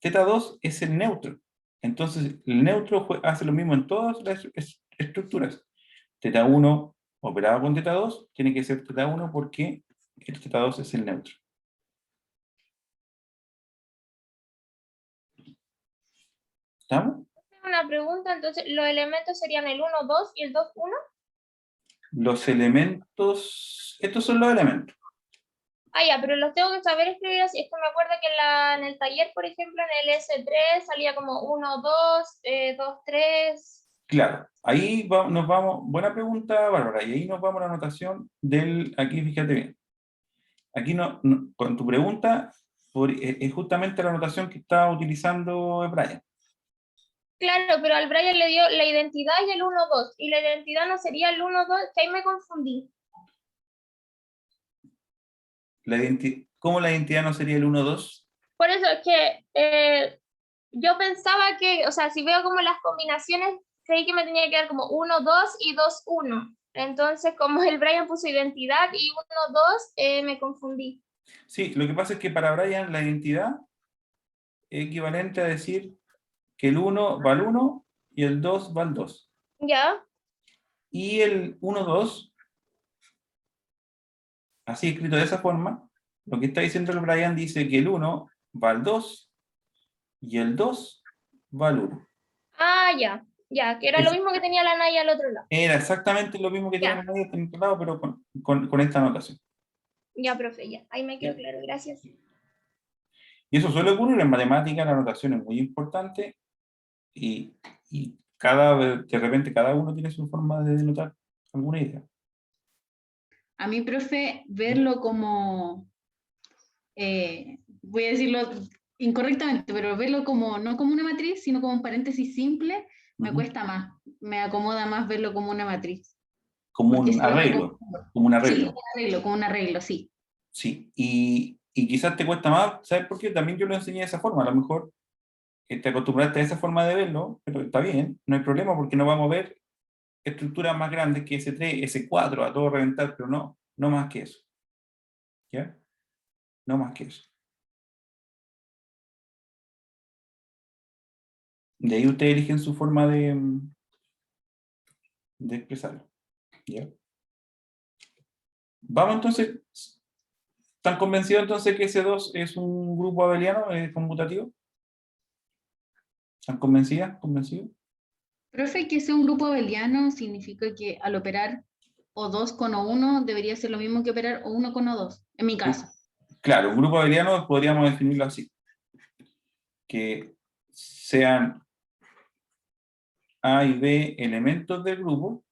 Speaker 1: teta 2 es el neutro. Entonces, el neutro hace lo mismo en todas las estructuras. Teta 1 operado con teta 2 tiene que ser teta 1 porque el teta 2 es el neutro. ¿Estamos?
Speaker 5: Una pregunta, entonces, ¿los elementos serían el 1, 2 y el 2, 1?
Speaker 1: Los elementos, estos son los elementos.
Speaker 5: Ah, ya, pero los tengo que saber escribir así. Es que me acuerdo que en el taller, por ejemplo, en el S3 salía como 1, 2, 2, 3.
Speaker 1: Claro, ahí nos vamos, buena pregunta, Bárbara, y ahí nos vamos a la anotación del, aquí fíjate bien. Aquí con tu pregunta, es justamente la anotación que está utilizando Brian.
Speaker 5: Claro, pero al Brian le dio la identidad y el 1, 2. Y la identidad no sería el 1, 2, que ahí me confundí.
Speaker 1: ¿Cómo la identidad no sería el 1, 2?
Speaker 5: Por eso es que yo pensaba que, o sea, si veo como las combinaciones, creí que me tenía que dar como 1, 2 y 2, 1. Entonces, como el Brian puso identidad y 1, 2, me confundí.
Speaker 1: Sí, lo que pasa es que para Brian la identidad es equivalente a decir que el 1 va al 1 y el 2 va al 2.
Speaker 5: ¿Ya?
Speaker 1: Y el 1, 2, así escrito de esa forma, lo que está diciendo el Brian dice que el 1 va al 2 y el 2 va al 1.
Speaker 5: Ah, ya. Ya, que era lo mismo que tenía la Naya al otro lado.
Speaker 1: Era exactamente lo mismo que tiene
Speaker 5: Ya.
Speaker 1: la Nadia en otro lado, pero con esta anotación.
Speaker 5: Ya, profe, ya. Ahí me quedó claro. Gracias.
Speaker 1: Y eso suele ocurrir en matemáticas, la anotación es muy importante y de repente cada uno tiene su forma de denotar alguna idea.
Speaker 2: A mí, profe, verlo como, voy a decirlo incorrectamente, pero verlo como, no como una matriz, sino como un paréntesis simple, me cuesta más, me acomoda más verlo como una matriz.
Speaker 1: Como
Speaker 2: Porque
Speaker 1: un
Speaker 2: si lo veo
Speaker 1: arreglo, como un arreglo.
Speaker 2: Sí, como un arreglo, sí.
Speaker 1: Sí, y quizás te cuesta más, ¿sabes por qué? También yo lo enseñé de esa forma, a lo mejor te acostumbraste a esa forma de verlo, pero está bien, no hay problema porque no vamos a ver estructuras más grandes que S3, S4, a todo reventar, pero no más que eso. ¿Ya? No más que eso. De ahí ustedes eligen su forma de expresarlo. ¿Ya? Vamos entonces, ¿están convencidos entonces que S2 es un grupo abeliano conmutativo? ¿Están convencidas? ¿Convencidos?
Speaker 2: Profe, que sea un grupo abeliano significa que al operar O2 con O1 debería ser lo mismo que operar O1 con O2, en mi caso.
Speaker 1: Claro, un grupo abeliano podríamos definirlo así. Que sean A y B elementos del grupo,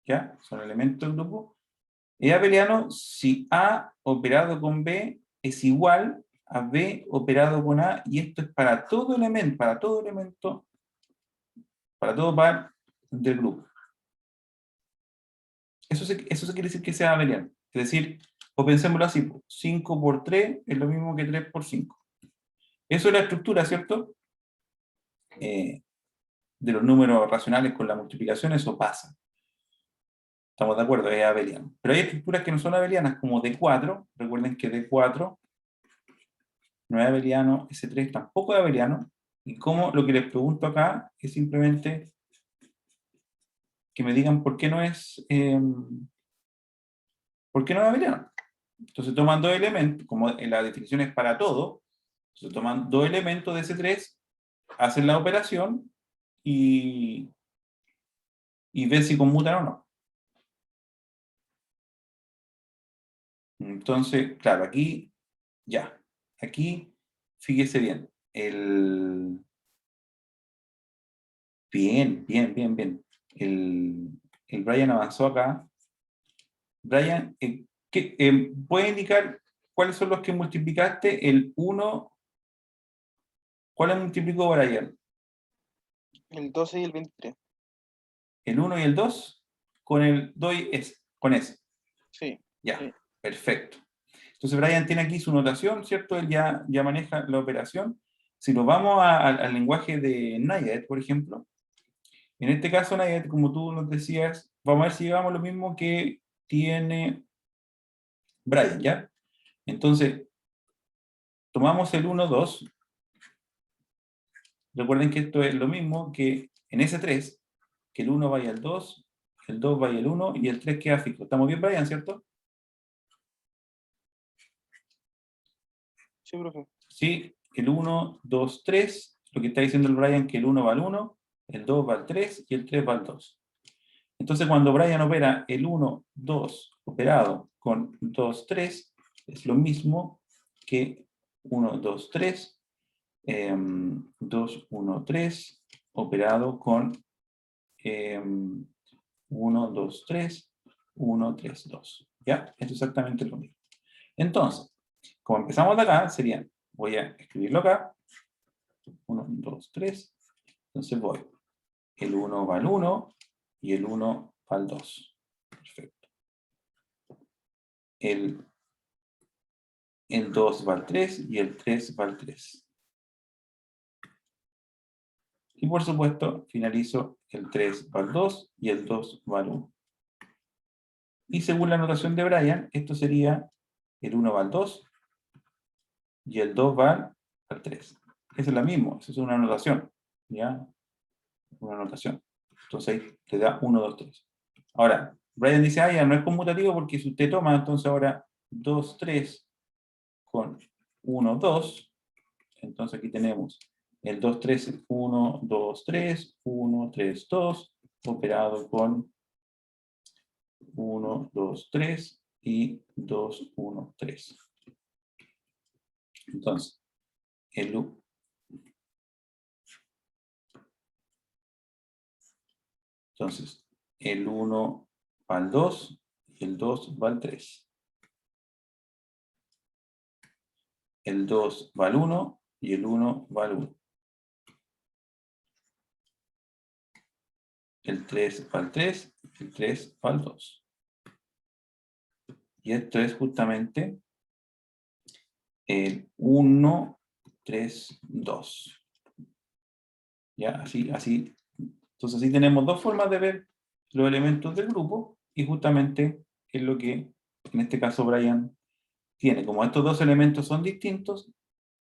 Speaker 1: ¿ya? Son elementos del grupo. Es abeliano si A operado con B es igual a B operado con A, y esto es para todo elemento, para todo par del grupo. Eso quiere decir que sea abeliano. Es decir, o pensémoslo así, 5 por 3 es lo mismo que 3 por 5. Eso es la estructura, ¿cierto? De los números racionales con la multiplicación, eso pasa. Estamos de acuerdo, es abeliano. Pero hay estructuras que no son abelianas, como D4. Recuerden que D4 no es abeliano, S3 tampoco es abeliano, y como lo que les pregunto acá es simplemente que me digan por qué no es abeliano. Entonces toman dos elementos, como en la definición es para todo, entonces toman dos elementos de S3, hacen la operación y ven si conmutan o no. Entonces, claro, aquí, ya, aquí, fíjese bien, bien. El Brian avanzó acá. Brian, ¿puede indicar cuáles son los que multiplicaste? El 1, ¿cuál multiplicó Brian?
Speaker 6: El 12 y el 23.
Speaker 1: El 1 y el 2 con el 2 y S, con S.
Speaker 6: Sí.
Speaker 1: Ya,
Speaker 6: Sí.
Speaker 1: perfecto. Entonces Brian tiene aquí su notación, ¿cierto? Él ya maneja la operación. Si nos vamos al lenguaje de Naiad, por ejemplo, en este caso Naiad, como tú nos decías, vamos a ver si llevamos lo mismo que tiene Brian, ¿ya? Entonces, tomamos el 1, 2. Recuerden que esto es lo mismo que en S3, que el 1 vaya al 2, el 2 vaya al 1 y el 3 queda fijo. ¿Estamos bien, Brian, cierto?
Speaker 6: Sí, profe.
Speaker 1: Sí, el 1, 2, 3, lo que está diciendo el Brian que el 1 va al 1, el 2 va al 3 y el 3 va al 2. Entonces cuando Brian opera el 1, 2 operado con 2, 3, es lo mismo que 1, 2, 3, 2, 1, 3, operado con 1, 2, 3, 1, 3, 2. ¿Ya? Es exactamente lo mismo. Entonces, como empezamos de acá, serían, voy a escribirlo acá, 1, 2, 3, entonces voy, el 1 va al 1 y el 1 va al 2. Perfecto. El 2 va al 3 y el 3 va al 3. Y por supuesto, finalizo, el 3 va al 2 y el 2 va al 1. Y según la notación de Brian, esto sería el 1 va al 2 y el 2 va al 3. Esa es la misma, esa es una notación. ¿Ya? Una notación. Entonces ahí te da 1, 2, 3. Ahora, Brian dice, ya no es conmutativo porque si usted toma, entonces ahora 2, 3 con 1, 2, entonces aquí tenemos el 2, 3, 1, 2, 3, 1, 3, 2, operado con 1, 2, 3 y 2, 1, 3. Entonces, el Entonces, el 1 va al 2 y el 2 va al 3. El 2 va al 1 y el 1 va al 1. El 3 va al 3 y el 3 va al 2. Y esto es justamente el 1, 3, 2. ¿Ya? Así. Entonces, así tenemos dos formas de ver los elementos del grupo y justamente es lo que en este caso Brian tiene. Como estos dos elementos son distintos,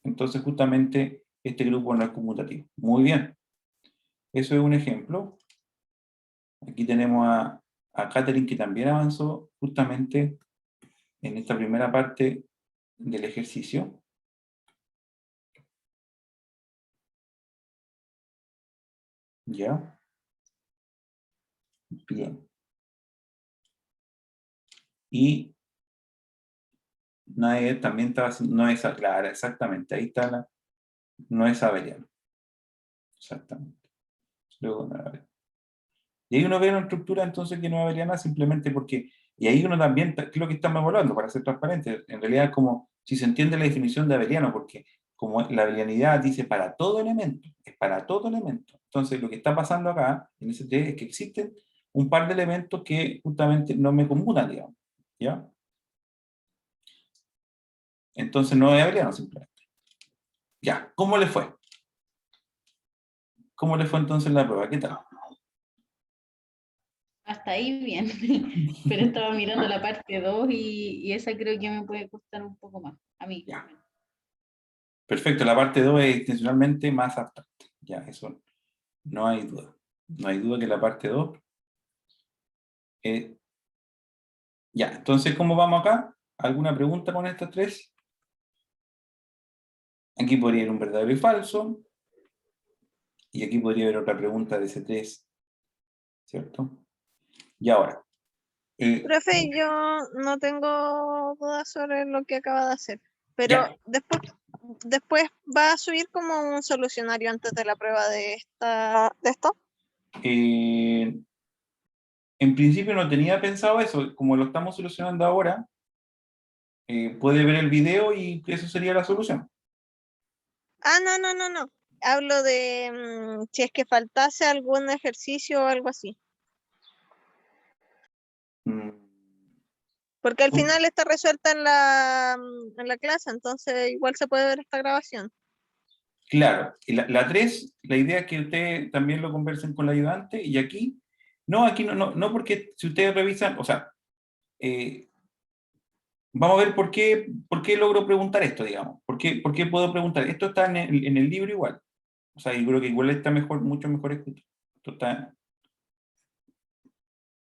Speaker 1: entonces justamente este grupo no es conmutativo. Muy bien. Eso es un ejemplo. Aquí tenemos a Catherine que también avanzó justamente en esta primera parte del ejercicio. ¿Ya? Bien. Y Nae también estaba haciendo, no es clara, exactamente, ahí está no es abeliano. Exactamente. Luego no es abeliano. Y ahí uno ve una estructura entonces que no es abeliana simplemente porque, y ahí uno también, ¿qué es lo que estamos evaluando? Para ser transparente, en realidad es como si se entiende la definición de abeliano, porque como la abelianidad dice para todo elemento, es para todo elemento. Entonces lo que está pasando acá, en ese test, es que existen un par de elementos que justamente no me conmutan, digamos. ¿Ya? Entonces no es abeliano simplemente. Ya, ¿cómo le fue? ¿Cómo le fue entonces la prueba? ¿Qué tal?
Speaker 2: Hasta ahí bien, pero estaba mirando la parte 2 y esa creo que me puede costar un poco más, a mí.
Speaker 1: Ya. Perfecto, la parte 2 es intencionalmente más abstracta. Ya, eso no hay duda. No hay duda que la parte 2 es... Ya, entonces, ¿cómo vamos acá? ¿Alguna pregunta con estas tres? Aquí podría haber un verdadero y falso. Y aquí podría haber otra pregunta de ese 3, ¿cierto? Y ahora.
Speaker 4: Profe, yo no tengo dudas sobre lo que acaba de hacer, pero
Speaker 1: Ya.
Speaker 4: después va a subir como un solucionario antes de la prueba de esto.
Speaker 1: En principio no tenía pensado eso. Como lo estamos solucionando ahora, puede ver el video y eso sería la solución.
Speaker 4: Ah, no. Hablo de si es que faltase algún ejercicio o algo así.
Speaker 1: Mm,
Speaker 4: Porque al
Speaker 1: Pu-
Speaker 4: final está resuelta en la clase, entonces igual se puede ver esta grabación.
Speaker 1: Claro, y la 3, la idea es que ustedes también lo conversen con la ayudante, y aquí no, porque si ustedes revisan, o sea, vamos a ver por qué logro preguntar esto, digamos, por qué puedo preguntar. Esto está en el libro igual, o sea, yo creo que igual está mejor, mucho mejor escrito. Esto está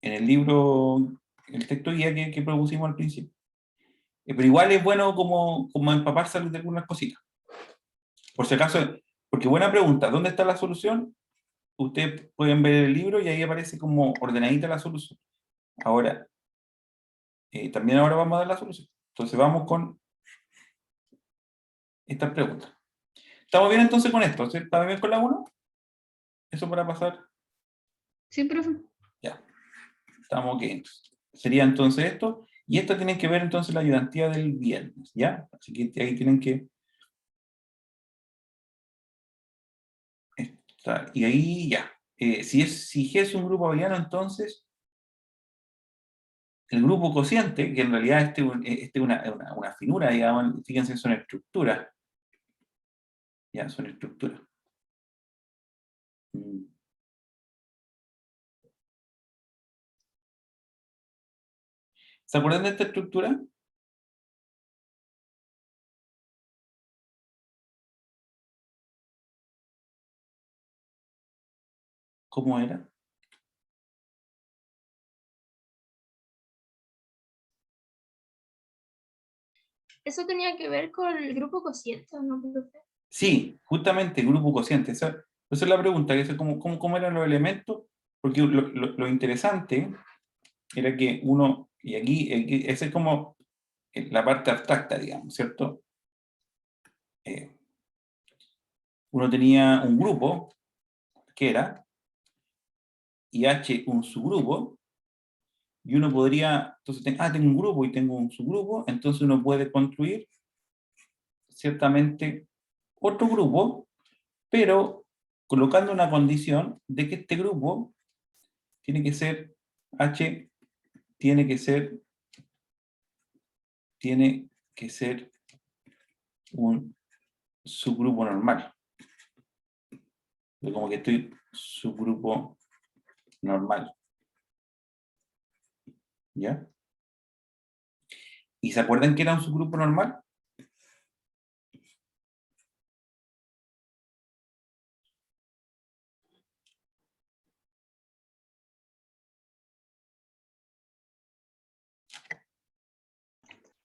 Speaker 1: en el libro, el texto guía que propusimos al principio. Pero igual es bueno como empaparse de algunas cositas. Por si acaso, porque buena pregunta, ¿dónde está la solución? Ustedes pueden ver el libro y ahí aparece como ordenadita la solución. Ahora, también ahora vamos a dar la solución. Entonces vamos con estas preguntas. ¿Estamos bien entonces con esto? ¿Sí? ¿Estamos bien con la 1? Eso para pasar.
Speaker 2: Sí, profe.
Speaker 1: Ya. Estamos ok. Sería entonces esto. Y esto tienen que ver entonces la ayudantía del viernes. ¿Ya? Así que ahí tienen que... Y ahí ya. Si G es un grupo abeliano, entonces el grupo cociente, que en realidad este es una finura, digamos, fíjense, son estructuras. Ya, son estructuras. Mm. ¿Se acuerdan de esta estructura? ¿Cómo era?
Speaker 5: Eso tenía que ver con el grupo cociente, ¿no, profe?
Speaker 1: Sí, justamente, grupo cociente. Esa es la pregunta, que es cómo eran los elementos, porque lo interesante era que uno, y aquí esa es como la parte abstracta, digamos, ¿cierto? Uno tenía un grupo, que era, y H un subgrupo, y uno podría, entonces, tengo un grupo y tengo un subgrupo, entonces uno puede construir ciertamente otro grupo, pero colocando una condición de que este grupo tiene que ser, H tiene que ser un subgrupo normal. Yo como que estoy subgrupo normal. ¿Ya? ¿Y se acuerdan que era un subgrupo normal?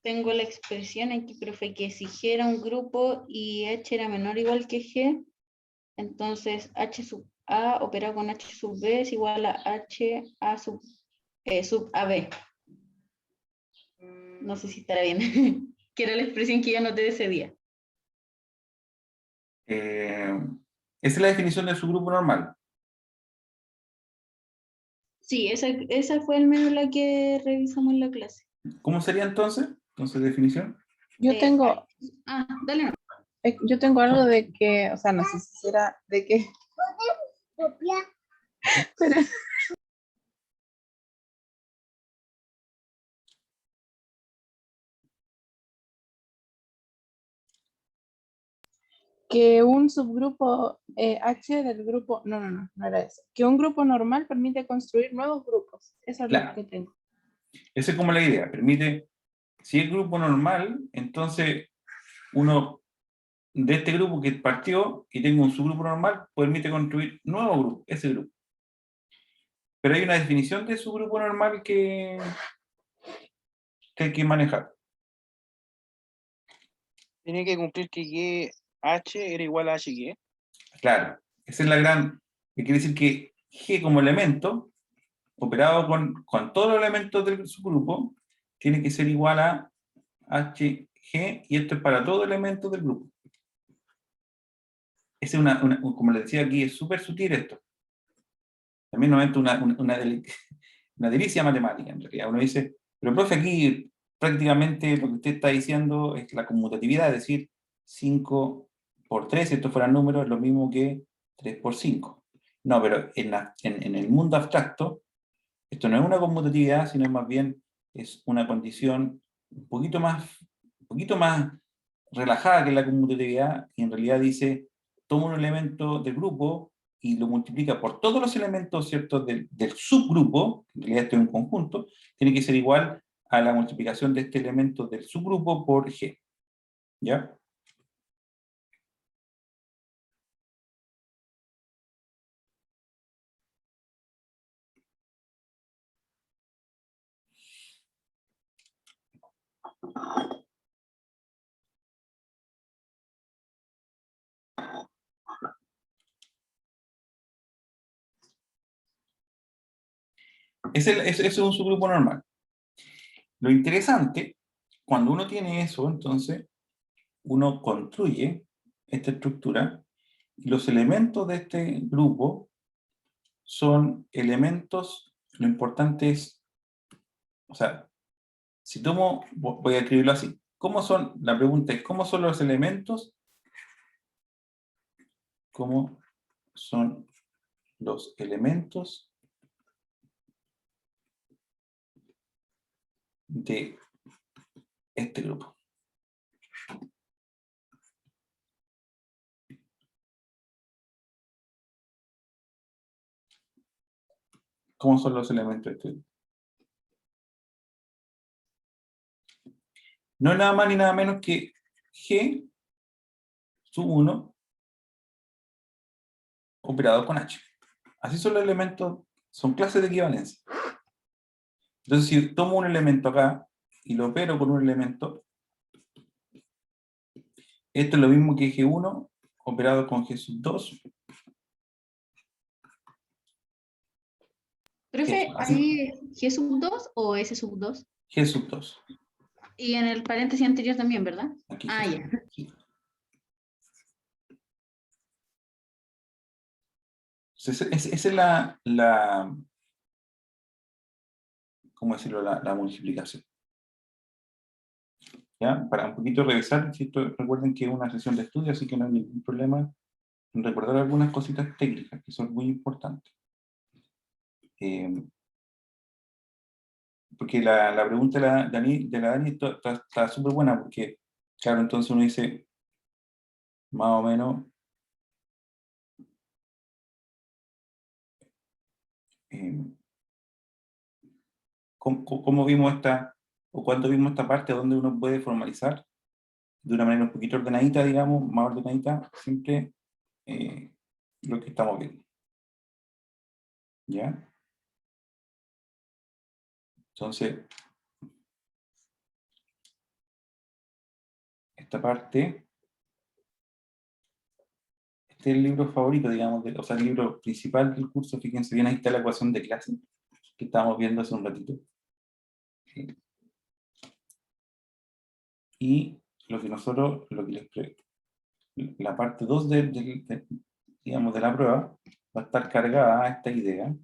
Speaker 2: Tengo la expresión aquí, profe, que si G era un grupo y H era menor o igual que G, entonces H sub A operado con H sub B es igual a H A sub AB. No sé si estará bien. Que era la expresión que yo anoté de ese día.
Speaker 1: Esa es la definición de subgrupo normal.
Speaker 2: Sí, esa fue al menos la que revisamos en la clase.
Speaker 1: ¿Cómo sería entonces? Entonces, definición.
Speaker 3: Yo tengo,
Speaker 2: Dale. No.
Speaker 3: yo tengo algo de que, o sea, no sé si será de que, pero que un subgrupo H del grupo, no era eso. Que un grupo normal permite construir nuevos grupos. Eso es lo
Speaker 1: Claro.
Speaker 3: que tengo.
Speaker 1: Esa es como la idea. Permite, si es grupo normal, entonces uno de este grupo que partió y tengo un subgrupo normal, permite construir nuevo grupo, ese grupo. Pero hay una definición de subgrupo normal que hay que manejar.
Speaker 6: Tiene que cumplir que H era igual a HY.
Speaker 1: Claro, esa es la gran... que quiere decir que G como elemento, operado con todos los elementos del subgrupo, tiene que ser igual a HG, y esto es para todo elemento del grupo. Es como les decía aquí, es súper sutil esto. También nos entra una delicia matemática, en realidad. Uno dice, pero profe, aquí prácticamente lo que usted está diciendo es la conmutatividad, es decir, 5 por 3, si esto fuera número, es lo mismo que 3 por 5. No, pero en el mundo abstracto, esto no es una conmutatividad, sino más bien es una condición un poquito más relajada que la conmutatividad, y en realidad dice, toma un elemento del grupo y lo multiplica por todos los elementos, ¿cierto?, del subgrupo, en realidad esto es un conjunto, tiene que ser igual a la multiplicación de este elemento del subgrupo por G. ¿Ya? Ese es un subgrupo normal. Lo interesante, cuando uno tiene eso, entonces, uno construye esta estructura, y los elementos de este grupo son elementos, lo importante es, o sea, si tomo, voy a escribirlo así, la pregunta es, ¿cómo son los elementos? ¿Cómo son los elementos de este grupo? ¿Cómo son los elementos de este grupo? No es nada más ni nada menos que G sub 1 operado con H. Así son los elementos, son clases de equivalencia. Entonces, si tomo un elemento acá y lo opero con un elemento, esto es lo mismo que G1 operado con G sub 2.
Speaker 2: Profe,
Speaker 1: Eso, así,
Speaker 2: ¿ahí G sub 2 o S sub 2?
Speaker 1: G sub 2.
Speaker 2: Y en el paréntesis anterior también, ¿verdad?
Speaker 1: Aquí
Speaker 2: Ah,
Speaker 1: G
Speaker 2: ya.
Speaker 1: sub 2. Sí. Entonces, esa es ¿cómo decirlo? La multiplicación. ¿Ya? Para un poquito revisar, recuerden que es una sesión de estudio, así que no hay ningún problema en recordar algunas cositas técnicas que son muy importantes. Porque la pregunta de la Dani está súper buena, porque, claro, entonces uno dice, más o menos, ¿cómo vimos o cuándo vimos esta parte donde uno puede formalizar de una manera un poquito ordenadita, digamos, más ordenadita, siempre lo que estamos viendo? ¿Ya? Entonces, esta parte, este es el libro favorito, digamos, o sea, el libro principal del curso. Fíjense bien, ahí está la ecuación de clase que estábamos viendo hace un ratito. Y lo que la parte 2 digamos, de la prueba va a estar cargada a esta idea.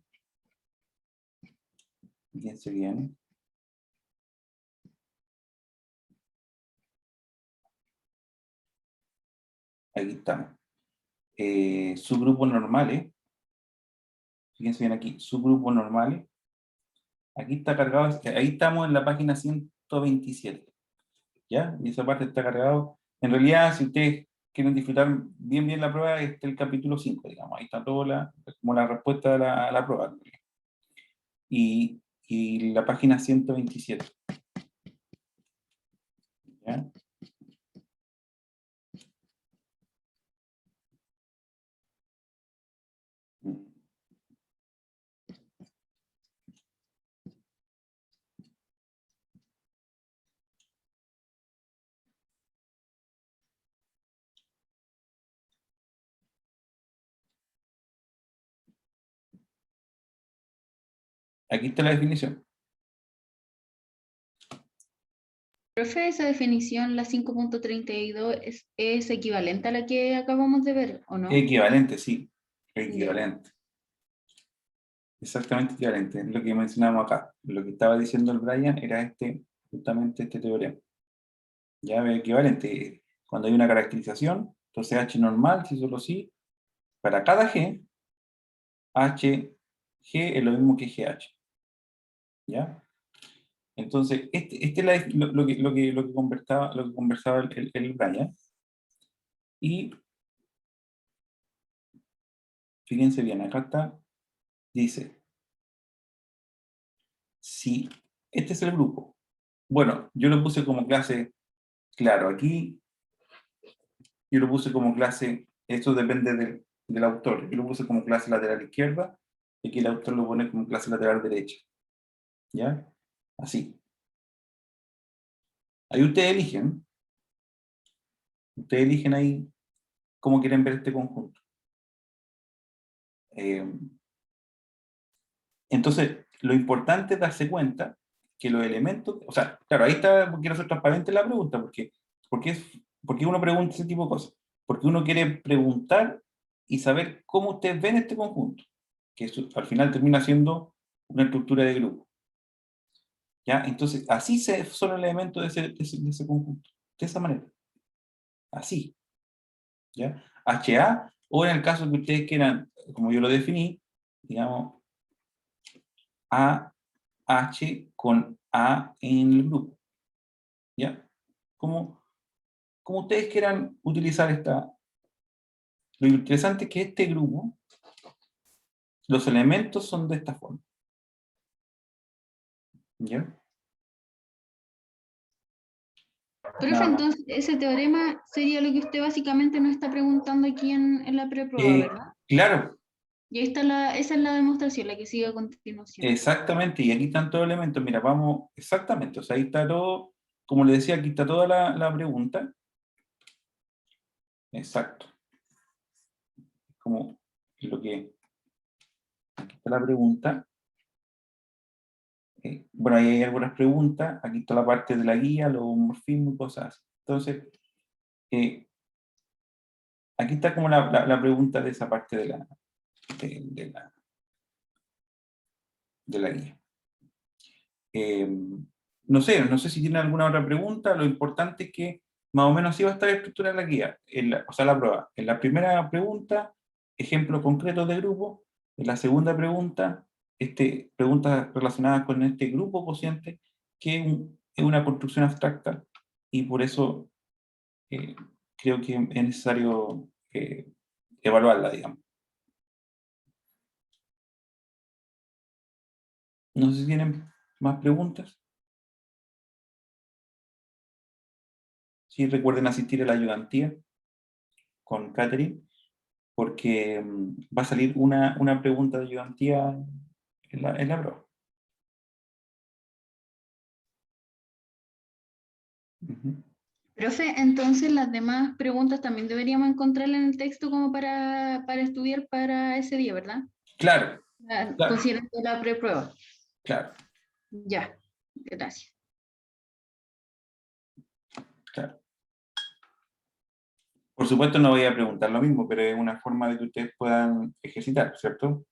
Speaker 1: Fíjense bien. Aquí estamos. Subgrupos normales. Fíjense bien aquí, subgrupos normales. Aquí está cargado, ahí estamos en la página 127. ¿Ya? Y esa parte está cargado. En realidad, si ustedes quieren disfrutar bien la prueba, este es el capítulo 5, digamos. Ahí está toda como la respuesta a la prueba. Y la página 127. ¿Ya? Aquí está la definición.
Speaker 2: Profe, esa definición, la 5.32, ¿es equivalente a la que acabamos de ver, o no?
Speaker 1: Equivalente, sí. Equivalente. Exactamente equivalente. Es lo que mencionamos acá. Lo que estaba diciendo el Brian era justamente este teorema. Ya ve equivalente. Cuando hay una caracterización, entonces H normal, si solo sí, para cada G, HG es lo mismo que GH. ¿Ya? Entonces, este es lo que conversaba el Brian. Y fíjense bien, acá está, dice, si este es el grupo, bueno, yo lo puse como clase, claro, aquí yo lo puse como clase, esto depende del autor, yo lo puse como clase lateral izquierda, y aquí el autor lo pone como clase lateral derecha, ¿ya? Así. Ahí ustedes eligen ahí cómo quieren ver este conjunto. Entonces, lo importante es darse cuenta que los elementos, o sea, claro, ahí está, quiero ser transparente en la pregunta, porque uno pregunta ese tipo de cosas, porque uno quiere preguntar y saber cómo ustedes ven este conjunto, que eso, al final termina siendo una estructura de grupo. ¿Ya? Entonces, así son los elementos de ese conjunto, de esa manera, así. ¿Ya? HA, o en el caso que ustedes quieran, como yo lo definí, digamos, AH con A en el grupo. ¿Ya? Como ustedes quieran utilizar esta. Lo interesante es que este grupo, los elementos son de esta forma. ¿Ya?
Speaker 2: Profe,
Speaker 1: Nada más.
Speaker 2: entonces ese teorema sería lo que usted básicamente nos está preguntando aquí en la preprueba, ¿verdad?
Speaker 1: Claro,
Speaker 2: Y ahí está esa es la demostración, la que sigue a continuación.
Speaker 1: exactamente. Y aquí están todos los elementos. Mira, vamos, exactamente. O sea, ahí está todo, como le decía, aquí está toda la pregunta. Exacto. Como lo que, aquí está la pregunta. Bueno, ahí hay algunas preguntas. Aquí está la parte de la guía, los morfismos y cosas así. Entonces, aquí está como la pregunta de esa parte de la guía. No sé si tienen alguna otra pregunta. Lo importante es que más o menos así va a estar estructurada la guía, o sea, la prueba. En la primera pregunta, ejemplos concretos de grupo. En la segunda pregunta, preguntas relacionadas con este grupo cociente, que es una construcción abstracta, y por eso eh, creo que es necesario evaluarla, digamos. No sé si tienen más preguntas. Sí, recuerden asistir a la ayudantía con Catherine, porque va a salir una pregunta de ayudantía en la prueba. Ujú.
Speaker 2: Profe, entonces las demás preguntas también deberíamos encontrarlas en el texto como para estudiar para ese día, ¿verdad?
Speaker 1: Claro, claro,
Speaker 2: Considerando la preprueba.
Speaker 1: claro,
Speaker 2: Ya, gracias.
Speaker 1: claro. Por supuesto no voy a preguntar lo mismo, pero es una forma de que ustedes puedan ejercitar, ¿cierto?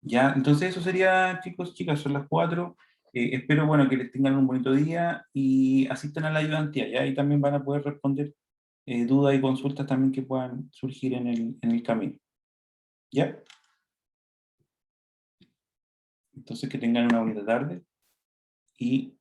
Speaker 1: Ya, entonces eso sería, chicos, chicas, son las 4. Espero, bueno, que les tengan un bonito día y asistan a la ayudantía, ¿ya? Y también van a poder responder dudas y consultas también que puedan surgir en el camino, ¿ya? Entonces que tengan una bonita tarde y